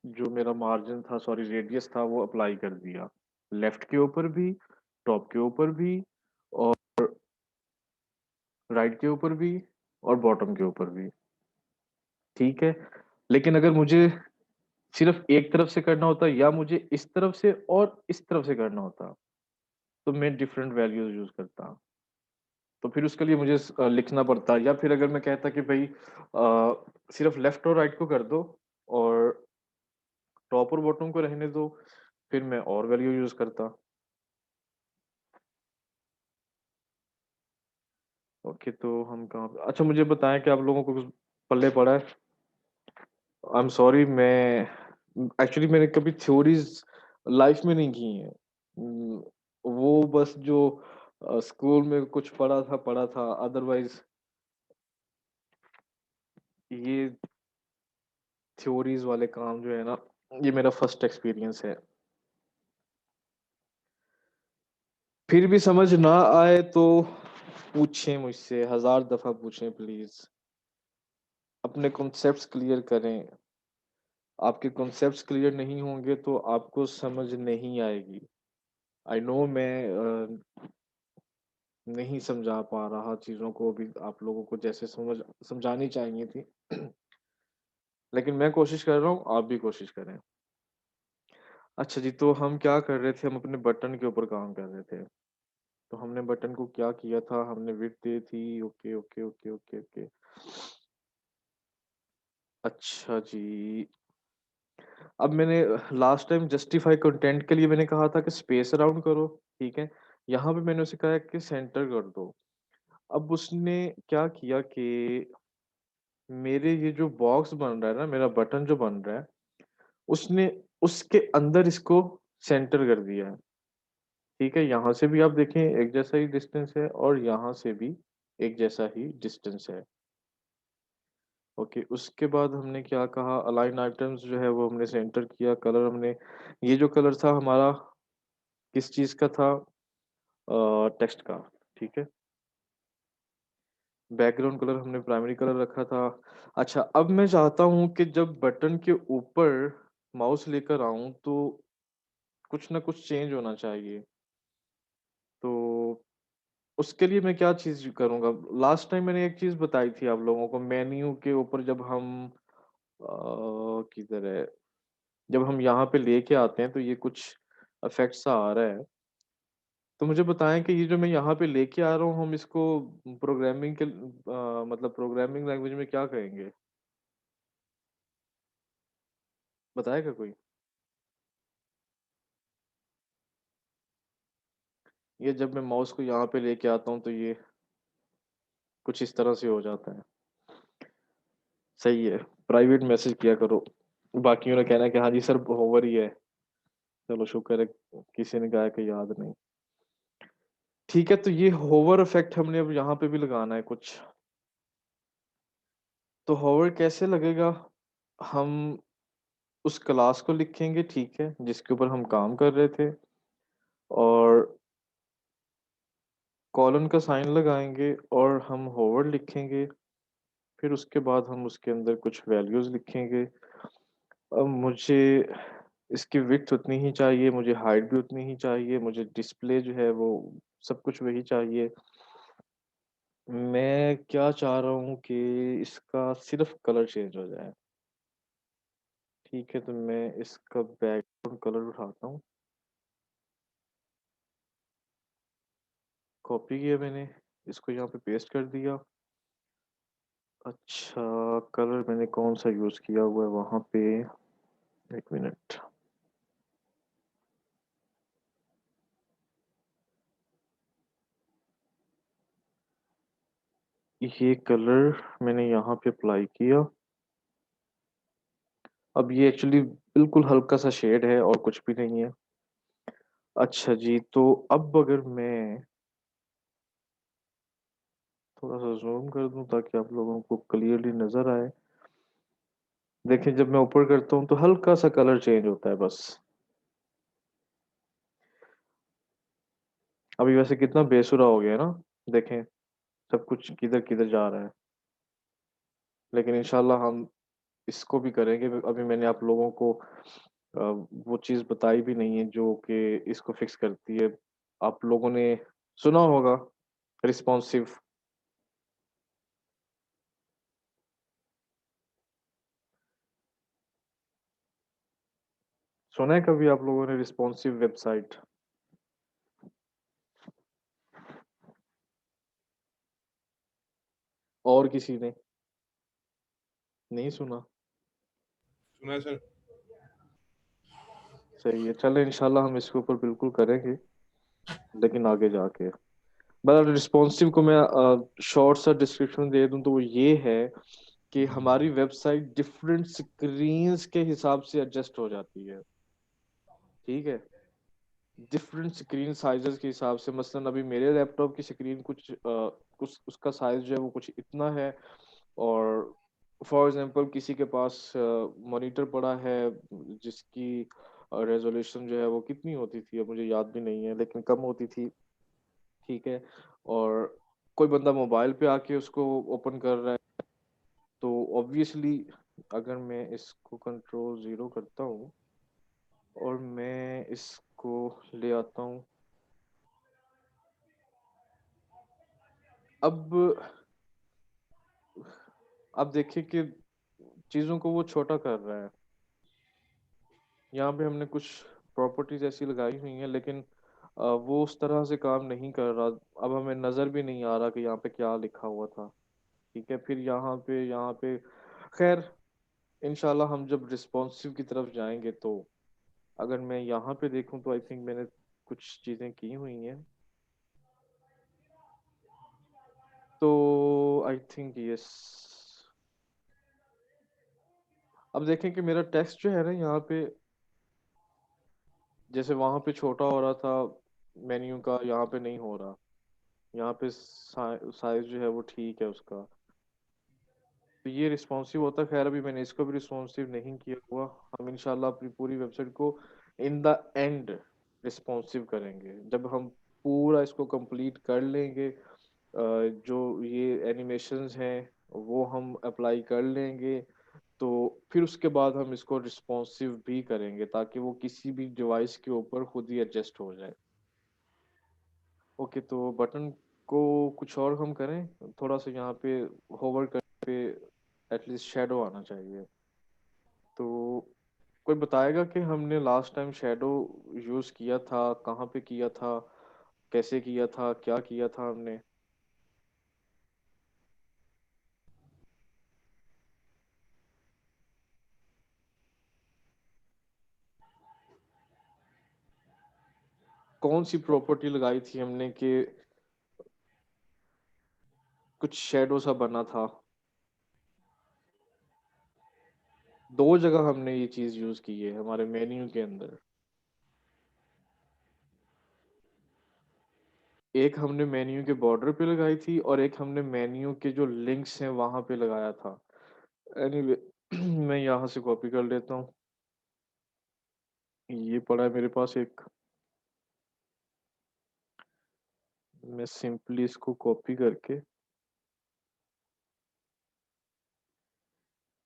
जो मेरा मार्जिन था सॉरी रेडियस था वो अप्लाई कर दिया। लेफ्ट के ऊपर भी, टॉप के ऊपर भी और राइट के ऊपर भी और बॉटम के ऊपर भी, ठीक है? लेकिन अगर मुझे सिर्फ़ एक तरफ से करना होता या मुझे इस तरफ से और इस तरफ से करना होता, तो मैं डिफरेंट वैल्यूज़ यूज़ करता। तो फिर उसके लिए मुझे लिखना पड़ता या फिर अगर मैं कहता कि भई सिर्फ़ लेफ्ट और राइट को कर दो और टॉप और बॉटम को रहने दो, फिर मैं और वैल्यू यूज़ करता। ओके, तो हम कहाँ पे अच्छा मुझे बताएँ कि आप लोगों को कुछ पल्ले पड़ा है? आई एम सॉरी मैं एक्चुअली मैंने कभी थ्योरीज़ लाइफ़ में नहीं की हैं। वो बस जो स्कूल में कुछ पढ़ा था अदरवाइज़ ये थ्योरीज़ वाले काम जो है ना, ये मेरा फर्स्ट एक्सपीरियंस है। फिर भी समझ ना आए तो पूछें मुझसे, हज़ार दफ़ा पूछें प्लीज़। अपने कॉन्सेप्ट्स क्लियर करें। आपके कॉन्सेप्ट्स क्लियर नहीं होंगे तो आपको समझ नहीं आएगी। आई नो मैं नहीं समझा पा रहा चीज़ों को अभी आप लोगों को जैसे समझानी चाहिए थी। लेकिन मैं कोशिश कर रहा हूँ, आप भी कोशिश करें। अच्छा जी, तो हम क्या कर रहे थे, हम अपने बटन के ऊपर काम कर रहे थे। तो हमने बटन को क्या किया था, हमने विड्थ दी थी, okay, okay, okay, okay, okay. अच्छा जी, अब मैंने लास्ट टाइम जस्टिफाई कंटेंट के लिए मैंने कहा था कि स्पेस अराउंड करो, ठीक है? यहाँ पे मैंने उसे कहा है कि सेंटर कर दो। अब उसने क्या किया कि मेरे ये जो बॉक्स बन रहा है ना, मेरा बटन जो बन रहा है, उसने उसके अंदर इसको सेंटर कर दिया है, ठीक है? यहाँ से भी आप देखें एक जैसा ही डिस्टेंस है और यहाँ से भी एक जैसा ही डिस्टेंस है, ओके। उसके बाद हमने क्या कहा अलाइन आइटम्स जो है वो हमने सेंटर किया, कलर हमने ये जो कलर था हमारा किस चीज़ का था टेक्स्ट का, ठीक है? बैकग्राउंड कलर हमने प्राइमरी कलर रखा था। अच्छा, अब मैं चाहता हूँ कि जब बटन के ऊपर माउस लेकर आऊँ तो कुछ ना कुछ चेंज होना चाहिए। तो उसके लिए मैं क्या चीज़ करूँगा? लास्ट टाइम मैंने एक चीज़ बताई थी आप लोगों को मेन्यू के ऊपर जब हम किधर है? जब हम यहाँ पे लेके आते हैं तो ये कुछ इफ़ेक्ट सा आ रहा है। तो मुझे बताएँ कि ये जो मैं यहाँ पे लेके आ रहा हूँ हम इसको प्रोग्रामिंग के मतलब प्रोग्रामिंग लैंग्वेज में क्या कहेंगे? बताएगा कोई? ये जब मैं माउस को यहाँ पे लेके आता हूँ तो ये कुछ इस तरह से हो जाता है। सही है, प्राइवेट मैसेज किया करो। बाकियों ने कहना है कि हाँ जी सर ओवर ही है। चलो शुक्र है किसी ने कहा कि याद नहीं। ठीक है, तो ये होवर इफ़ेक्ट हमने अब यहाँ पे भी लगाना है कुछ। तो होवर कैसे लगेगा? हम उस क्लास को लिखेंगे, ठीक है, जिसके ऊपर हम काम कर रहे थे। और कॉलन का साइन लगाएँगे और हम होवर लिखेंगे, फिर उसके बाद हम उसके अंदर कुछ वैल्यूज़ लिखेंगे। अब मुझे इसकी विड्थ उतनी ही चाहिए, मुझे हाइट भी उतनी ही चाहिए, मुझे डिस्प्ले जो है वो सब कुछ वही चाहिए। मैं क्या चाह रहा हूँ कि इसका सिर्फ़ कलर चेंज हो जाए। ठीक है, तो मैं इसका बैकग्राउंड कलर उठाता हूँ, कॉपी किया मैंने, इसको यहाँ पे पेस्ट कर दिया। अच्छा, कलर मैंने कौन-सा यूज़ किया हुआ है वहाँ पे, 1 मिनट। ये कलर मैंने यहाँ पे अप्लाई किया। अब ये एक्चुअली बिल्कुल हल्का-सा शेड है और कुछ भी नहीं है। अच्छा जी, तो अब अगर मैं थोड़ा-सा ज़ूम कर दूँ ताकि आप लोगों को क्लियरली नज़र आए। देखिए, जब मैं ऊपर करता हूँ तो हल्का-सा कलर चेंज होता है बस। अभी वैसे कितना बेसुरा हो गया है ना? देखें, सब कुछ किधर-किधर जा रहा है। लेकिन इंशाल्लाह हम इसको भी करेंगे। अभी मैंने आप लोगों को वो चीज़ बताई भी नहीं है जो कि इसको फिक्स करती है। आप लोगों ने सुना होगा रिस्पॉन्सिव, सुना है कभी आप लोगों ने रिस्पॉन्सिव वेबसाइट? और किसी ने नहीं सुना? सुना है सर। सही है, चलें इंशाल्लाह हम इसके ऊपर बिल्कुल करेंगे, लेकिन आगे जाके। मतलब रिस्पॉन्सिव को मैं शॉर्ट सा डिस्क्रिप्शन दे दूँ तो वो ये है कि हमारी वेबसाइट डिफरेंट स्क्रीन्स के हिसाब से एडजस्ट हो जाती है, ठीक है? डिफरेंट स्क्रीन साइज़ेज़ के हिसाब से मसलन अभी मेरे लैपटॉप की स्क्रीन कुछ उसका साइज़ जो है वो कुछ इतना है और फॉर एग्ज़ाम्पल किसी के पास मॉनिटर पड़ा है जिसकी रेज़ोल्यूशन जो है वो कितनी होती थी अब मुझे याद भी नहीं है लेकिन कम होती थी, ठीक है? और कोई बंदा मोबाइल पे आके उसको ओपन कर रहा है, तो ऑब्वियसली अगर मैं इसको कंट्रोल ज़ीरो करता हूँ और मैं इसको ले आता हूँ। अब आप देखिए कि चीज़ों को वो छोटा कर रहा है। यहाँ पे हमने कुछ प्रॉपर्टीज़ ऐसी लगाई हुई हैं लेकिन वो उस तरह से काम नहीं कर रहा। अब हमें नज़र भी नहीं आ रहा कि यहाँ पे क्या लिखा हुआ था, ठीक है? फिर यहाँ पे ख़ैर इंशाल्लाह हम जब रिस्पॉन्सिव की तरफ जाएँगे तो अगर मैं यहाँ पे देखूँ तो आई थिंक मैंने कुछ चीज़ें की हुई हैं। तो आई थिंक यस। अब देखें कि मेरा टेक्स्ट जो है ना यहाँ पे जैसे वहाँ पे छोटा हो रहा था मेन्यू का, यहाँ पे नहीं हो रहा। यहाँ पे साइज़ जो है वो ठीक है उसका। तो ये रिस्पॉन्सिव होता है, ख़ैर अभी मैंने इसको भी रिस्पॉन्सिव नहीं किया हुआ। हम इंशाल्लाह अपनी पूरी वेबसाइट को इन द एंड रिस्पॉन्सिव करेंगे। जब हम पूरा इसको कंप्लीट कर लेंगे जो ये एनिमेशंस हैं वो हम अप्लाई कर लेंगे, तो फिर उसके बाद हम इसको रिस्पॉन्सिव भी करेंगे ताकि वो किसी भी डिवाइस के ऊपर खुद ही एडजस्ट हो जाए। ओके, तो बटन को कुछ और हम करें, थोड़ा-सा यहाँ पे होवर करके एटलीस्ट शैडो आना चाहिए। तो कोई बताएगा कि हमने लास्ट टाइम शैडो यूज़ किया था, कहाँ पे किया था, कैसे किया था, क्या किया था हमने? कौन-सी प्रॉपर्टी लगाई थी हमने कि कुछ शैडो सा बना था? 2 जगह हमने ये चीज़ यूज़ की है हमारे मेन्यू के अंदर। एक हमने मेन्यू के बॉर्डर पे लगाई थी और एक हमने मेन्यू के जो लिंक्स हैं वहाँ पे लगाया था। एनीवे मैं यहाँ से कॉपी कर लेता हूँ। ये पड़ा है मेरे पास एक। मैं सिंपली इसको कॉपी करके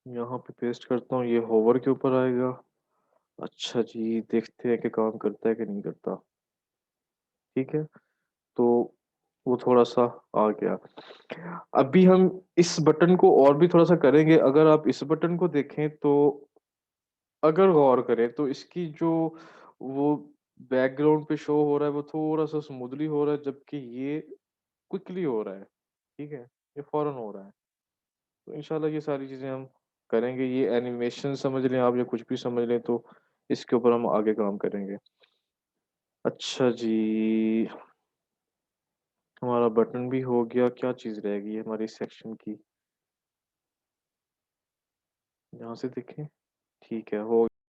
यहाँ पे पेस्ट करता हूँ, ये होवर के ऊपर आएगा। अच्छा जी, देखते हैं कि काम करता है कि नहीं करता। ठीक है, तो वो थोड़ा-सा आ गया। अभी हम इस बटन को और भी थोड़ा-सा करेंगे, अगर आप इस बटन को देखें तो अगर गौर करें तो इसकी जो वो बैकग्राउंड पे शो हो रहा है, वो थोड़ा-सा स्मूथली हो रहा है, जबकि ये क्विकली हो रहा है, ठीक है? ये फ़ौरन हो रहा है। तो इंशाल्लाह ये सारी चीज़ें हम करेंगे, ये एनिमेशन समझ लें आप या कुछ भी समझ लें, तो इसके ऊपर हम आगे काम करेंगे। अच्छा जी, हमारा बटन भी हो गया, क्या चीज़ रह गई है हमारी सेक्शन की? यहाँ से देखें, ठीक है, हो